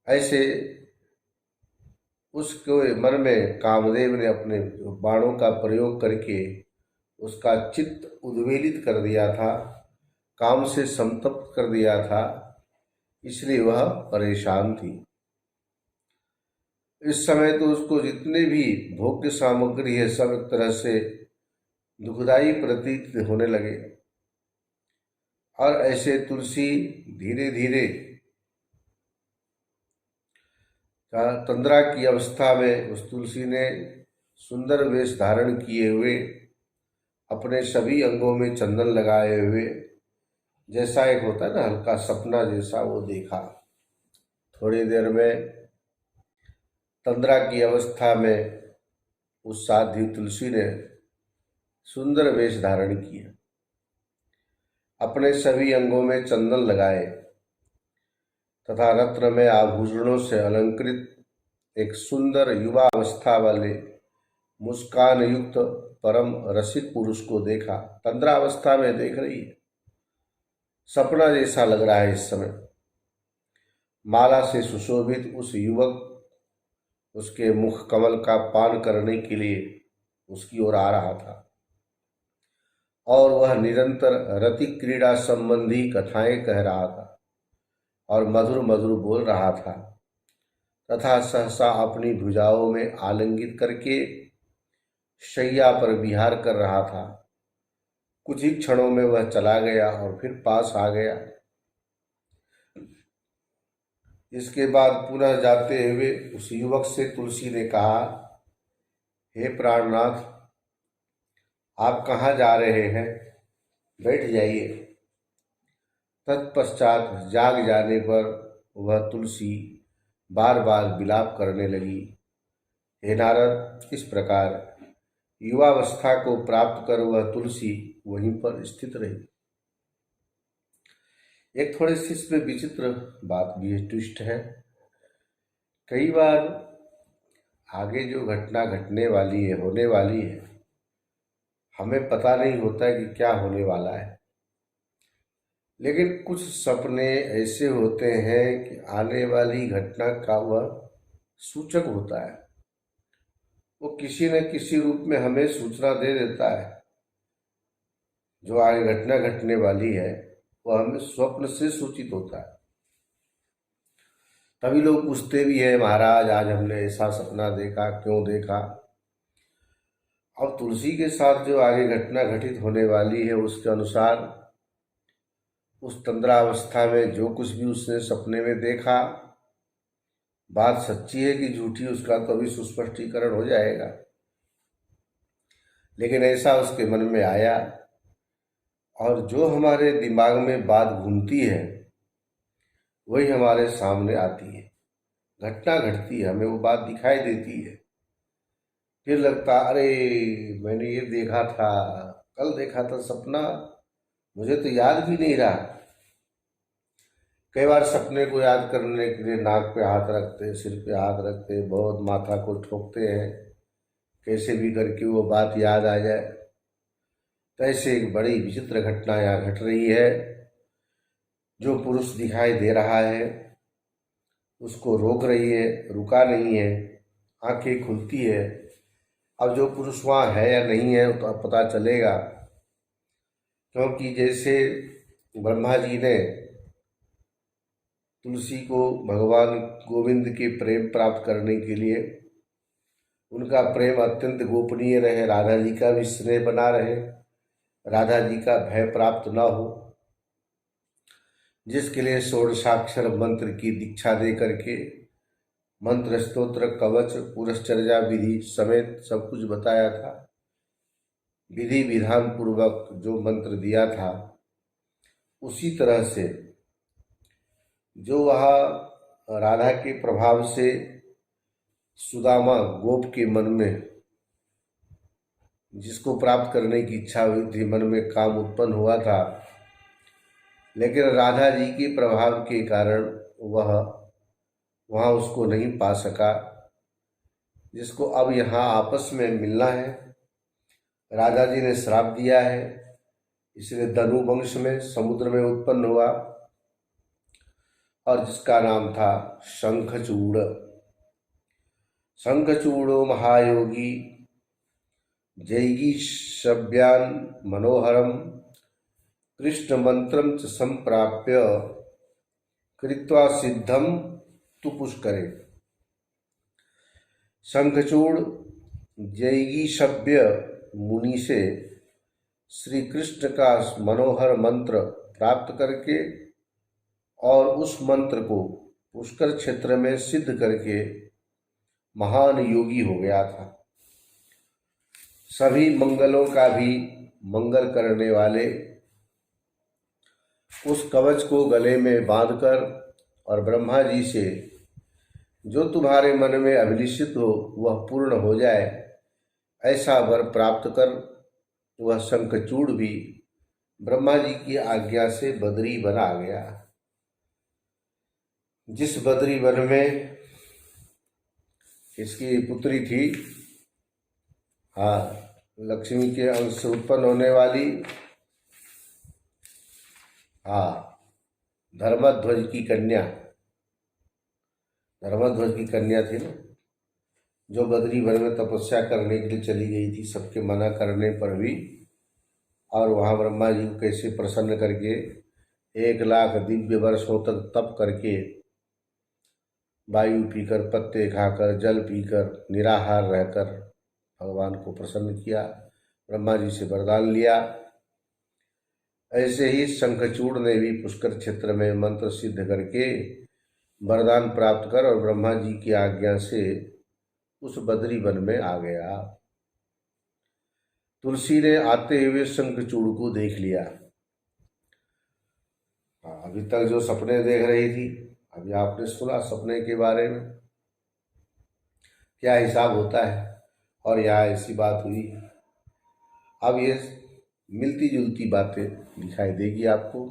ऐसे उसके मन में कामदेव ने अपने बाणों का प्रयोग करके उसका चित्त उद्वेलित कर दिया था, काम से संतप्त कर दिया था, इसलिए वह परेशान थी। इस समय तो उसको जितने भी भोग्य सामग्री है सब एक तरह से दुखदायी प्रतीत होने लगे। और ऐसे तुलसी धीरे धीरे तंद्रा की अवस्था में उस तुलसी ने सुंदर वेश धारण किए हुए, अपने सभी अंगों में चंदन लगाए हुए, जैसा एक होता है ना हल्का सपना जैसा, वो देखा। थोड़ी देर में तंद्रा की अवस्था में उस साध्वी तुलसी ने सुंदर वेश धारण किया, अपने सभी अंगों में चंदन लगाए तथा रत्नमय आभूषणों से अलंकृत एक सुंदर युवा अवस्था वाले मुस्कान युक्त परम रसिक पुरुष को देखा। तंद्रा अवस्था में देख रही है, सपना जैसा लग रहा है। इस समय माला से सुशोभित उस युवक उसके मुख कमल का पान करने के लिए उसकी ओर आ रहा था और वह निरंतर रति क्रीड़ा संबंधी कथाएं कह रहा था और मधुर मधुर बोल रहा था तथा सहसा अपनी भुजाओं में आलिंगित करके शैया पर विहार कर रहा था। कुछ ही क्षणों में वह चला गया और फिर पास आ गया। इसके बाद पुनः जाते हुए उस युवक से तुलसी ने कहा, हे प्राणनाथ, आप कहाँ जा रहे हैं? बैठ जाइए। तत्पश्चात जाग जाने पर वह तुलसी बार बार विलाप करने लगी। हे नारद, इस प्रकार युवावस्था को प्राप्त कर वह तुलसी वहीं पर स्थित रही। एक थोड़ी सी इसमें विचित्र बात भी है, ट्विस्ट है। कई बार आगे जो घटना घटने वाली है, होने वाली है, हमें पता नहीं होता है कि क्या होने वाला है, लेकिन कुछ सपने ऐसे होते हैं कि आने वाली घटना का वह सूचक होता है। वो किसी न किसी रूप में हमें सूचना दे देता है। जो आगे घटना घटने वाली है वह हमें स्वप्न से सूचित होता है। तभी लोग पूछते भी है, महाराज आज हमने ऐसा सपना देखा, क्यों देखा? अब तुलसी के साथ जो आगे घटना घटित होने वाली है उसके अनुसार उस तंद्रावस्था में जो कुछ भी उसने सपने में देखा, बात सच्ची है कि झूठी उसका तो अभी सुस्पष्टीकरण हो जाएगा। लेकिन ऐसा उसके मन में आया और जो हमारे दिमाग में बात घूमती है वही हमारे सामने आती है। घटना घटती है, हमें वो बात दिखाई देती है, फिर लगता अरे मैंने ये देखा था, कल देखा था सपना, मुझे तो याद भी नहीं रहा। कई बार सपने को याद करने के लिए नाक पे हाथ रखते, सिर पे हाथ रखते, बहुत माथा को ठोकते हैं, कैसे भी करके वो बात याद आ जाए। तो ऐसे एक बड़ी विचित्र घटना यहाँ घट रही है। जो पुरुष दिखाई दे रहा है उसको रोक रही है, रुका नहीं है, आंखें खुलती है। अब जो पुरुष वहाँ है या नहीं है तो अब पता चलेगा, क्योंकि जैसे ब्रह्मा जी ने तुलसी को भगवान गोविंद के प्रेम प्राप्त करने के लिए, उनका प्रेम अत्यंत गोपनीय रहे, राधा जी का भी स्नेह बना रहे, राधा जी का भय प्राप्त न हो, जिसके लिए षोडशाक्षर मंत्र की दीक्षा दे करके मंत्र स्तोत्र कवच पुरश्चर्या विधि समेत सब कुछ बताया था। विधि विधान पूर्वक जो मंत्र दिया था उसी तरह से जो वह राधा के प्रभाव से सुदामा गोप के मन में जिसको प्राप्त करने की इच्छा हुई थी, मन में काम उत्पन्न हुआ था, लेकिन राधा जी के प्रभाव के कारण वह वहाँ उसको नहीं पा सका, जिसको अब यहाँ आपस में मिलना है। राधा जी ने श्राप दिया है, इसलिए धनु वंश में समुद्र में उत्पन्न हुआ और जिसका नाम था शंखचूड़। शंखचूड़ो महायोगी जैगी शव्यान मनोहरम कृष्ण मंत्रम च संप्राप्य कृत्वा सिद्धम तु पुष्करे। शंखचूड़ जैगी शव्य मुनि से श्री कृष्ण का मनोहर मंत्र प्राप्त करके और उस मंत्र को पुष्कर क्षेत्र में सिद्ध करके महान योगी हो गया था। सभी मंगलों का भी मंगल करने वाले उस कवच को गले में बांधकर और ब्रह्मा जी से जो तुम्हारे मन में अभिलषित हो वह पूर्ण हो जाए ऐसा वर प्राप्त कर वह शंखचूड़ भी ब्रह्मा जी की आज्ञा से बदरी बना गया। जिस बदरी वन में इसकी पुत्री थी, लक्ष्मी के अंश से उत्पन्न होने वाली, धर्मध्वज की कन्या, धर्मध्वज की कन्या थी ना, जो बद्री वन में तपस्या करने के लिए चली गई थी सबके मना करने पर भी, और वहाँ ब्रह्मा जी को कैसे प्रसन्न करके 1,00,000 दिव्य वर्षों तक तप करके वायु पीकर, पत्ते खाकर, जल पीकर, निराहार रहकर भगवान को प्रसन्न किया, ब्रह्मा जी से वरदान लिया। ऐसे ही शंखचूड़ ने भी पुष्कर क्षेत्र में मंत्र सिद्ध करके वरदान प्राप्त कर और ब्रह्मा जी की आज्ञा से उस बद्री वन में आ गया। तुलसी ने आते हुए शंखचूड़ को देख लिया। अभी तक जो सपने देख रही थी, अभी आपने सुना सपने के बारे में क्या हिसाब होता है, और यहाँ ऐसी बात हुई। अब ये मिलती जुलती बातें दिखाई देगी आपको।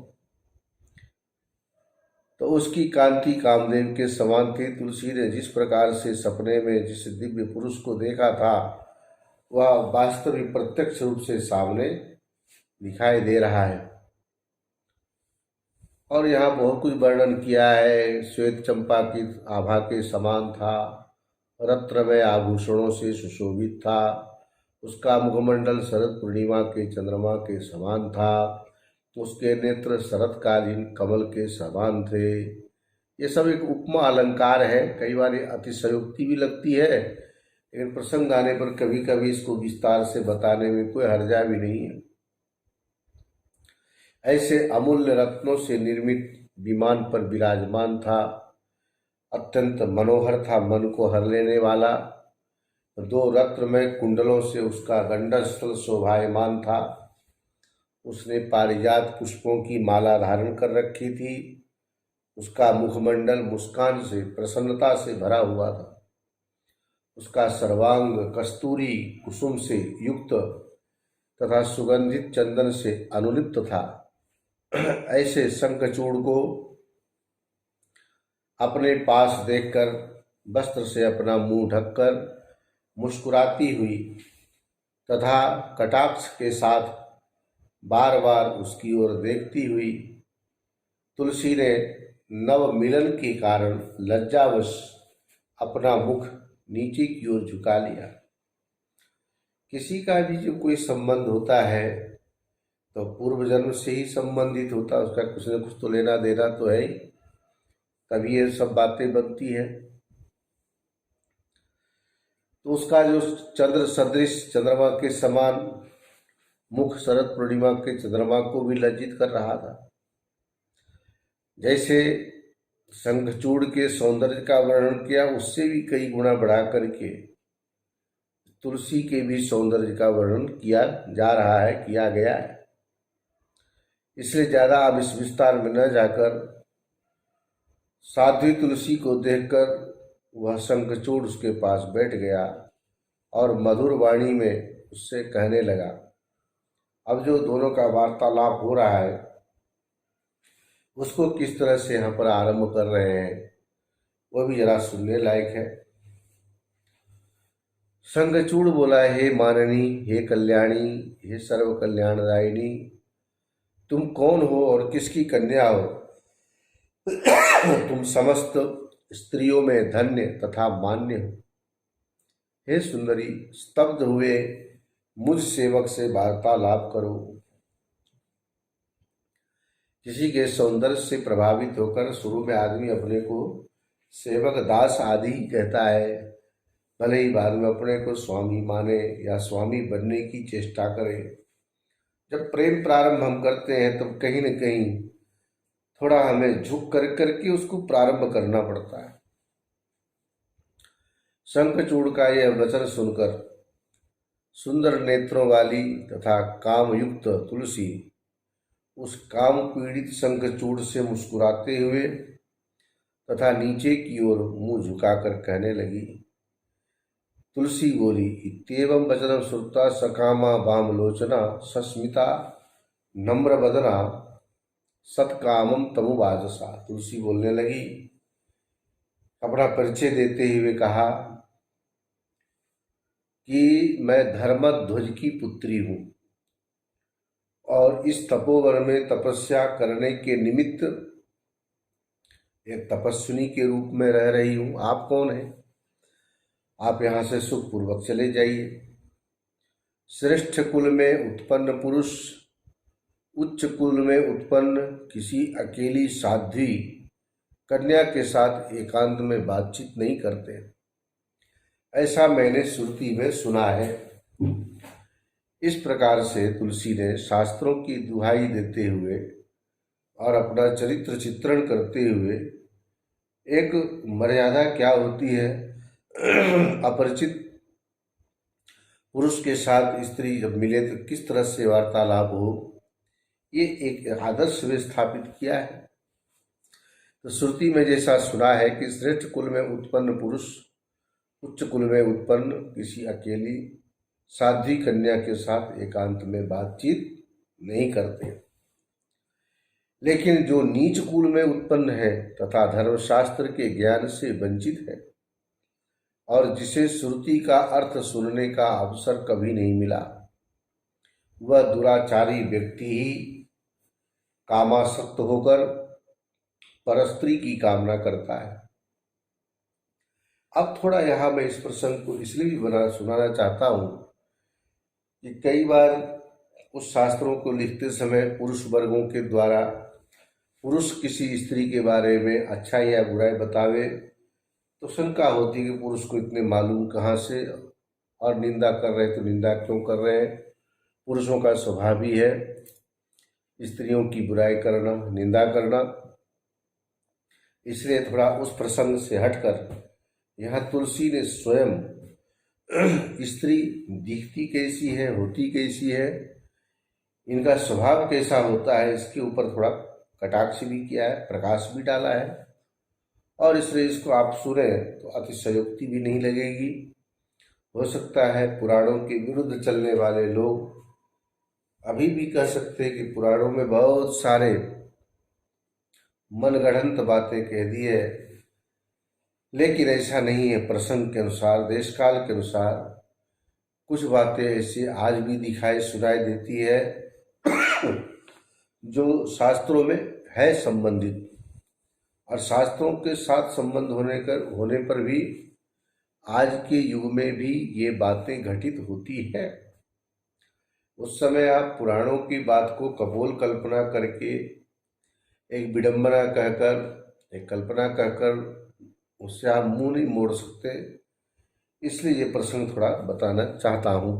तो उसकी कांति कामदेव के समान थी। तुलसी ने जिस प्रकार से सपने में जिस दिव्य पुरुष को देखा था वह वास्तविक प्रत्यक्ष रूप से सामने दिखाई दे रहा है। और यहाँ बहुत कुछ वर्णन किया है। श्वेत चंपा की आभा के समान था, रत्नमय आभूषणों से सुशोभित था, उसका मुखमंडल शरद पूर्णिमा के चंद्रमा के समान था, उसके नेत्र शरतकालीन कमल के समान थे। ये सब एक उपमा अलंकार है, कई बार अतिशयोक्ति भी लगती है, लेकिन प्रसंग आने पर कभी कभी इसको विस्तार से बताने में कोई हर्जा भी नहीं है। ऐसे अमूल्य रत्नों से निर्मित विमान पर विराजमान था, अत्यंत मनोहर था, मन को हर लेने वाला। 2 रत्नमय कुंडलों से उसका गंडस्थल शोभायमान था। उसने पारिजात पुष्पों की माला धारण कर रखी थी। उसका मुखमंडल मुस्कान से, प्रसन्नता से भरा हुआ था। उसका सर्वांग कस्तूरी कुसुम से युक्त तथा सुगंधित चंदन से अनुलिप्त था। ऐसे शंखचूड़ को अपने पास देखकर वस्त्र से अपना मुंह ढककर मुस्कुराती हुई तथा कटाक्ष के साथ बार बार उसकी ओर देखती हुई तुलसी ने नव मिलन के कारण लज्जावश अपना मुख नीचे की ओर झुका लिया। किसी का भी जो कोई संबंध होता है तो पूर्व जन्म से ही संबंधित होता है, उसका कुछ न कुछ तो लेना देना तो है ही, तभी ये सब बातें बनती है। तो उसका जो चंद्र सदृश चंद्रमा के समान मुख शरद पूर्णिमा के चंद्रमा को भी लज्जित कर रहा था। जैसे शंखचूड़ के सौंदर्य का वर्णन किया, उससे भी कई गुना बढ़ा करके तुलसी के भी सौंदर्य का वर्णन किया जा रहा है, किया गया है। इसलिए ज्यादा अब इस विस्तार में न जाकर साध्वी तुलसी को देखकर वह शंखचूड़ उसके पास बैठ गया और मधुर वाणी में उससे कहने लगा। अब जो दोनों का वार्तालाप हो रहा है उसको किस तरह से यहाँ पर आरंभ कर रहे हैं वह भी जरा सुनने लायक है। शंखचूड़ बोला, हे माननी, हे कल्याणी, हे सर्व कल्याणदायिनी, तुम कौन हो और किसकी कन्या हो? तुम समस्त स्त्रियों में धन्य तथा मान्य हो। हे सुंदरी, स्तब्ध हुए मुझ सेवक से वार्तालाप करो। किसी के सौंदर्य से प्रभावित होकर शुरू में आदमी अपने को सेवक, दास आदि ही कहता है, भले ही बाद में अपने को स्वामी माने या स्वामी बनने की चेष्टा करे। जब प्रेम प्रारंभ हम करते हैं तब कहीं न कहीं थोड़ा हमें झुक करके उसको प्रारंभ करना पड़ता है। शंखचूड़ का यह वचन सुनकर सुंदर नेत्रों वाली तथा कामयुक्त तुलसी उस काम पीड़ित शंखचूड़ से मुस्कुराते हुए तथा नीचे की ओर मुंह झुकाकर कहने लगी। तुलसी बोली, इत्येवं वचनं श्रुत्वा सकामा वामलोचना सस्मिता नम्र वदना सत्कामम तमुवाजसा। तुलसी बोलने लगी, अपना परिचय देते हुए कहा कि मैं धर्मध्वज की पुत्री हूँ और इस तपोवन में तपस्या करने के निमित्त एक तपस्विनी के रूप में रह रही हूँ। आप कौन हैं? आप यहाँ से सुखपूर्वक चले जाइए। श्रेष्ठ कुल में उत्पन्न पुरुष उच्च कुल में उत्पन्न किसी अकेली साध्वी कन्या के साथ एकांत में बातचीत नहीं करते, ऐसा मैंने श्रुति में सुना है। इस प्रकार से तुलसी ने शास्त्रों की दुहाई देते हुए और अपना चरित्र चित्रण करते हुए एक मर्यादा क्या होती है, अपरिचित पुरुष के साथ स्त्री जब मिले तो किस तरह से वार्तालाप हो, ये एक आदर्श में स्थापित किया है। तो श्रुति में जैसा सुना है कि श्रेष्ठ कुल में उत्पन्न पुरुष उच्च कुल में उत्पन्न किसी अकेली साध्वी कन्या के साथ एकांत में बातचीत नहीं करते, लेकिन जो नीच कुल में उत्पन्न है तथा धर्मशास्त्र के ज्ञान से वंचित है और जिसे श्रुति का अर्थ सुनने का अवसर कभी नहीं मिला, वह दुराचारी व्यक्ति ही कामासक्त होकर परस्त्री की कामना करता है। अब थोड़ा यहाँ मैं इस प्रसंग को इसलिए भी सुनाना चाहता हूँ कि कई बार कुछ शास्त्रों को लिखते समय पुरुष वर्गों के द्वारा पुरुष किसी स्त्री के बारे में अच्छाई या बुराई बतावे तो शंका होती है कि पुरुष को इतने मालूम कहाँ से, और निंदा कर रहे तो निंदा क्यों कर रहे हैं। पुरुषों का स्वभाव ही है स्त्रियों की बुराई करना, निंदा करना। इसलिए थोड़ा उस प्रसंग से हटकर यहाँ तुलसी ने स्वयं स्त्री दिखती कैसी है, होती कैसी है, इनका स्वभाव कैसा होता है, इसके ऊपर थोड़ा कटाक्ष भी किया है, प्रकाश भी डाला है। और इसलिए इसको आप सुने तो अतिशयोक्ति भी नहीं लगेगी। हो सकता है पुराणों के विरुद्ध चलने वाले लोग अभी भी कह सकते हैं कि पुराणों में बहुत सारे मनगढ़ंत बातें कह दी है, लेकिन ऐसा नहीं है। प्रसंग के अनुसार, देश काल के अनुसार कुछ बातें ऐसी आज भी दिखाई सुनाई देती है जो शास्त्रों में है संबंधित, और शास्त्रों के साथ संबंध होने पर भी आज के युग में भी ये बातें घटित होती है। उस समय आप पुराणों की बात को कपोल कल्पना करके, एक विडंबना कहकर, एक कल्पना कहकर उससे आप मुंह नहीं मोड़ सकते। इसलिए ये प्रसंग थोड़ा बताना चाहता हूँ।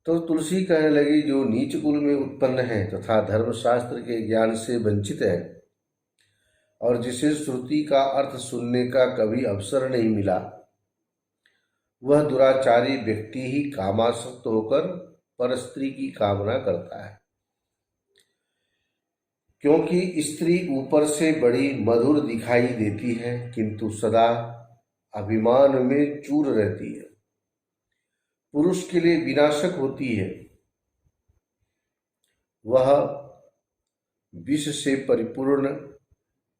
तो तुलसी कहने लगी, जो नीच कुल में उत्पन्न है तथा धर्मशास्त्र के ज्ञान से वंचित है और जिसे श्रुति का अर्थ सुनने का कभी अवसर नहीं मिला, वह दुराचारी व्यक्ति ही कामासक्त होकर परस्त्री की कामना करता है। क्योंकि स्त्री ऊपर से बड़ी मधुर दिखाई देती है, किंतु सदा अभिमान में चूर रहती है, पुरुष के लिए विनाशक होती है। वह विष से परिपूर्ण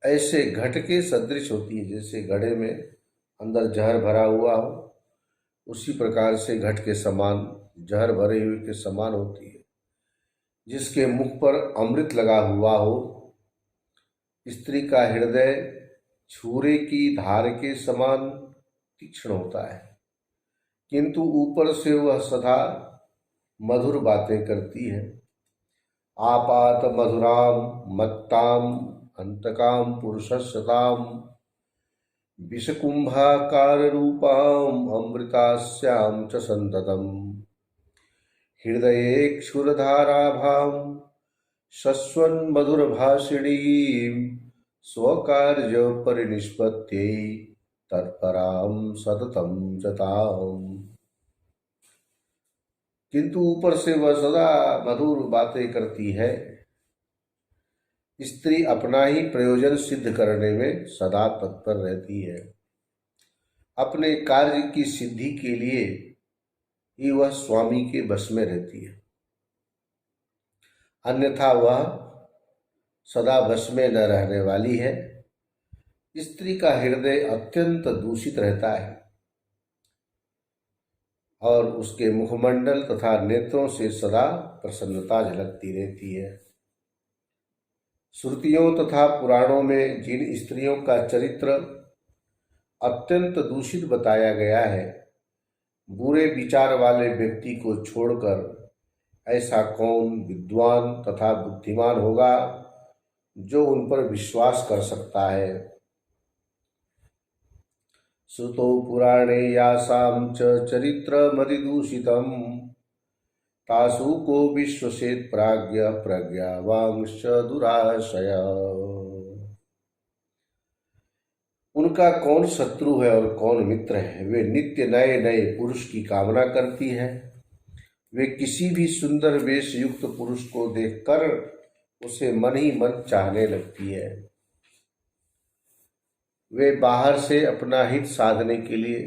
ऐसे घट के सदृश होती है, जैसे घड़े में अंदर जहर भरा हुआ हो, उसी प्रकार से घट के समान, जहर भरे हुए के समान होती है। जिसके मुख पर अमृत लगा हुआ हो, स्त्री का हृदय छुरे की धार के समान तीक्ष्ण होता है, किंतु ऊपर से वह सदा मधुर बातें करती है। आपात मधुराम मत्ताम अंतकाम पुरुषस्यताम विषकुंभाकार रूपाम अमृतास्याम च संततम हृदये क्षुरधाराभाम शश्वन् मधुरभाषिणी स्वकार्य परिनिष्पत्त्यै तत्पराम सततम जताम। किंतु ऊपर से वह सदा मधुर बातें करती है। स्त्री अपना ही प्रयोजन सिद्ध करने में सदा तत्पर रहती है। अपने कार्य की सिद्धि के लिए ही वह स्वामी के बस में रहती है, अन्यथा वह सदा बस में न रहने वाली है। स्त्री का हृदय अत्यंत दूषित रहता है और उसके मुखमंडल तथा नेत्रों से सदा प्रसन्नता झलकती रहती है। श्रुतियों तथा पुराणों में जिन स्त्रियों का चरित्र अत्यंत दूषित बताया गया है, बुरे विचार वाले व्यक्ति को छोड़कर ऐसा कौन विद्वान तथा बुद्धिमान होगा जो उन पर विश्वास कर सकता है। श्रुतौ पुराणे यासां च चरित्रमतिदूषितं तासु को विश्वसेत् प्राज्ञ प्रज्ञावांश्च दुराशय। उनका कौन शत्रु है और कौन मित्र है। वे नित्य नए नए पुरुष की कामना करती है। वे किसी भी सुंदर वेश युक्त पुरुष को देखकर उसे मन ही मन चाहने लगती है। वे बाहर से अपना हित साधने के लिए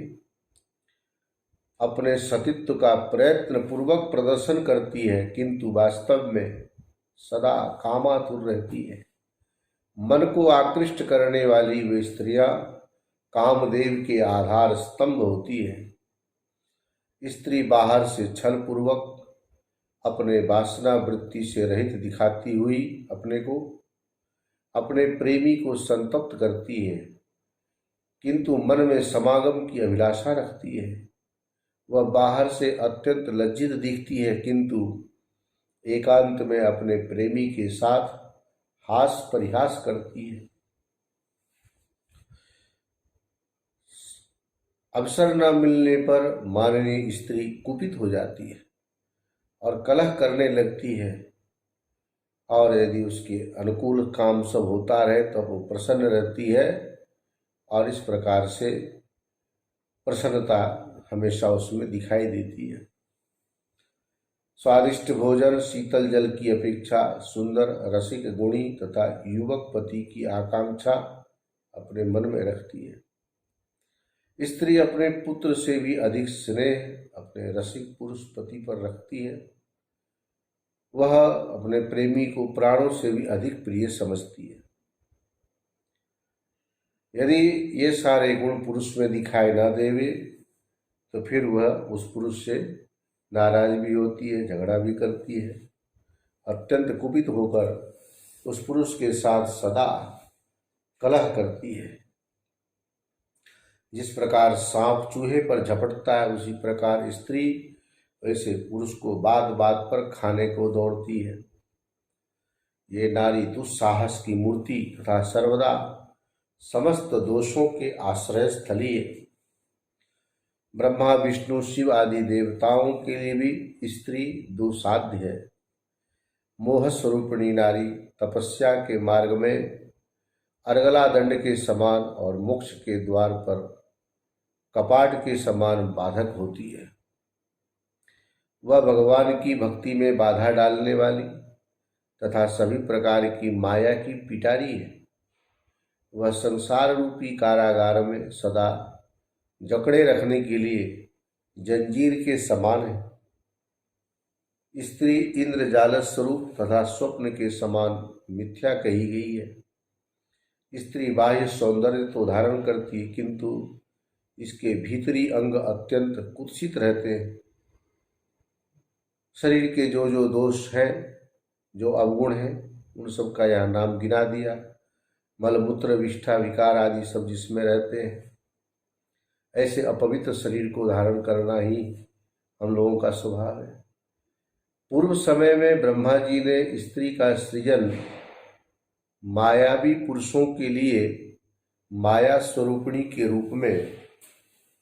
अपने सतीत्व का प्रयत्न पूर्वक प्रदर्शन करती है, किंतु वास्तव में सदा कामातुर रहती है। मन को आकृष्ट करने वाली वे स्त्रियां कामदेव के आधार स्तंभ होती है। स्त्री बाहर से छल पूर्वक अपने वासना वृत्ति से रहित दिखाती हुई अपने को, अपने प्रेमी को संतप्त करती है, किंतु मन में समागम की अभिलाषा रखती है। वह बाहर से अत्यंत लज्जित दिखती है, किंतु एकांत में अपने प्रेमी के साथ हास परिहास करती है। अवसर न मिलने पर माननीय स्त्री कुपित हो जाती है और कलह करने लगती है, और यदि उसके अनुकूल काम सब होता रहे तो वो प्रसन्न रहती है, और इस प्रकार से प्रसन्नता हमेशा उसमें दिखाई देती है। स्वादिष्ट भोजन, शीतल जल की अपेक्षा सुंदर रसिक गुणी तथा युवक पति की आकांक्षा अपने मन में रखती है। स्त्री अपने पुत्र से भी अधिक स्नेह अपने रसिक पुरुष पति पर रखती है। वह अपने प्रेमी को प्राणों से भी अधिक प्रिय समझती है। यदि ये सारे गुण पुरुष में दिखाई न देवे तो फिर वह उस पुरुष से नाराज भी होती है, झगड़ा भी करती है, अत्यंत कुपित होकर उस पुरुष के साथ सदा कलह करती है। जिस प्रकार सांप चूहे पर झपटता है, उसी प्रकार स्त्री वैसे पुरुष को बात बात पर खाने को दौड़ती है। ये नारी दुस्साहस की मूर्ति तथा सर्वदा समस्त दोषों के आश्रय स्थली है। ब्रह्मा विष्णु शिव आदि देवताओं के लिए भी स्त्री दुसाध्य है। मोह स्वरूपिणी नारी तपस्या के मार्ग में अर्गला दंड के समान और मोक्ष के द्वार पर कपाट के समान बाधक होती है। वह भगवान की भक्ति में बाधा डालने वाली तथा सभी प्रकार की माया की पिटारी है। वह संसार रूपी कारागार में सदा जकड़े रखने के लिए जंजीर के समान है। स्त्री इंद्रजाल स्वरूप तथा स्वप्न के समान मिथ्या कही गई है। स्त्री बाह्य सौंदर्य तो धारण करती है, किंतु इसके भीतरी अंग अत्यंत कुत्सित रहते हैं। शरीर के जो जो दोष हैं, जो अवगुण हैं, उन सब का यहाँ नाम गिना दिया। मलमूत्र विष्ठा विकार आदि सब जिसमें रहते हैं, ऐसे अपवित्र शरीर को धारण करना ही हम लोगों का स्वभाव है। पूर्व समय में ब्रह्मा जी ने स्त्री का सृजन मायावी पुरुषों के लिए माया स्वरूपिणी के रूप में,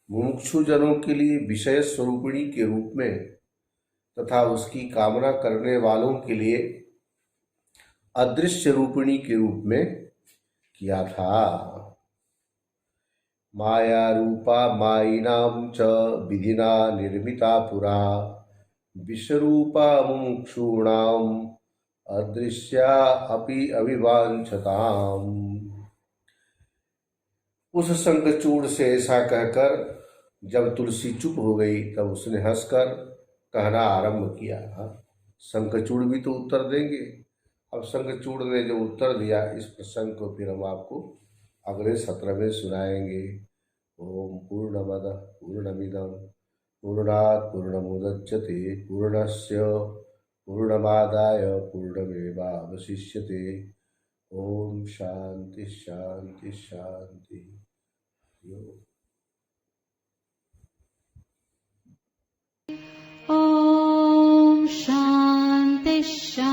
मुमुक्षु जनों के लिए विषय स्वरूपिणी के रूप में तथा उसकी कामना करने वालों के लिए अदृश्य रूपिणी के रूप में किया था। माया रूपा मायिनां च विधिना निर्मिता पुरा विश्वरूपा मुमुक्षूणाम अदृश्या अपि अविवांछताम। उस शंखचूड़ से ऐसा कहकर जब तुलसी चुप हो गई, तब उसने हंसकर कहना आरंभ किया। शंखचूड़ भी तो उत्तर देंगे। अब शंखचूड़ ने जो उत्तर दिया, इस प्रसंग को फिर हम आपको अगले सत्र में सुनाएंगे। ओम पूर्णमदः पूर्णमिदं पूर्णात् पूर्णमुदच्यते पूर्णस्य पूर्णमादाय पूर्णमेवावशिष्यते। ओम शांति शांति शांति। ॐ शान्ति शान्ति।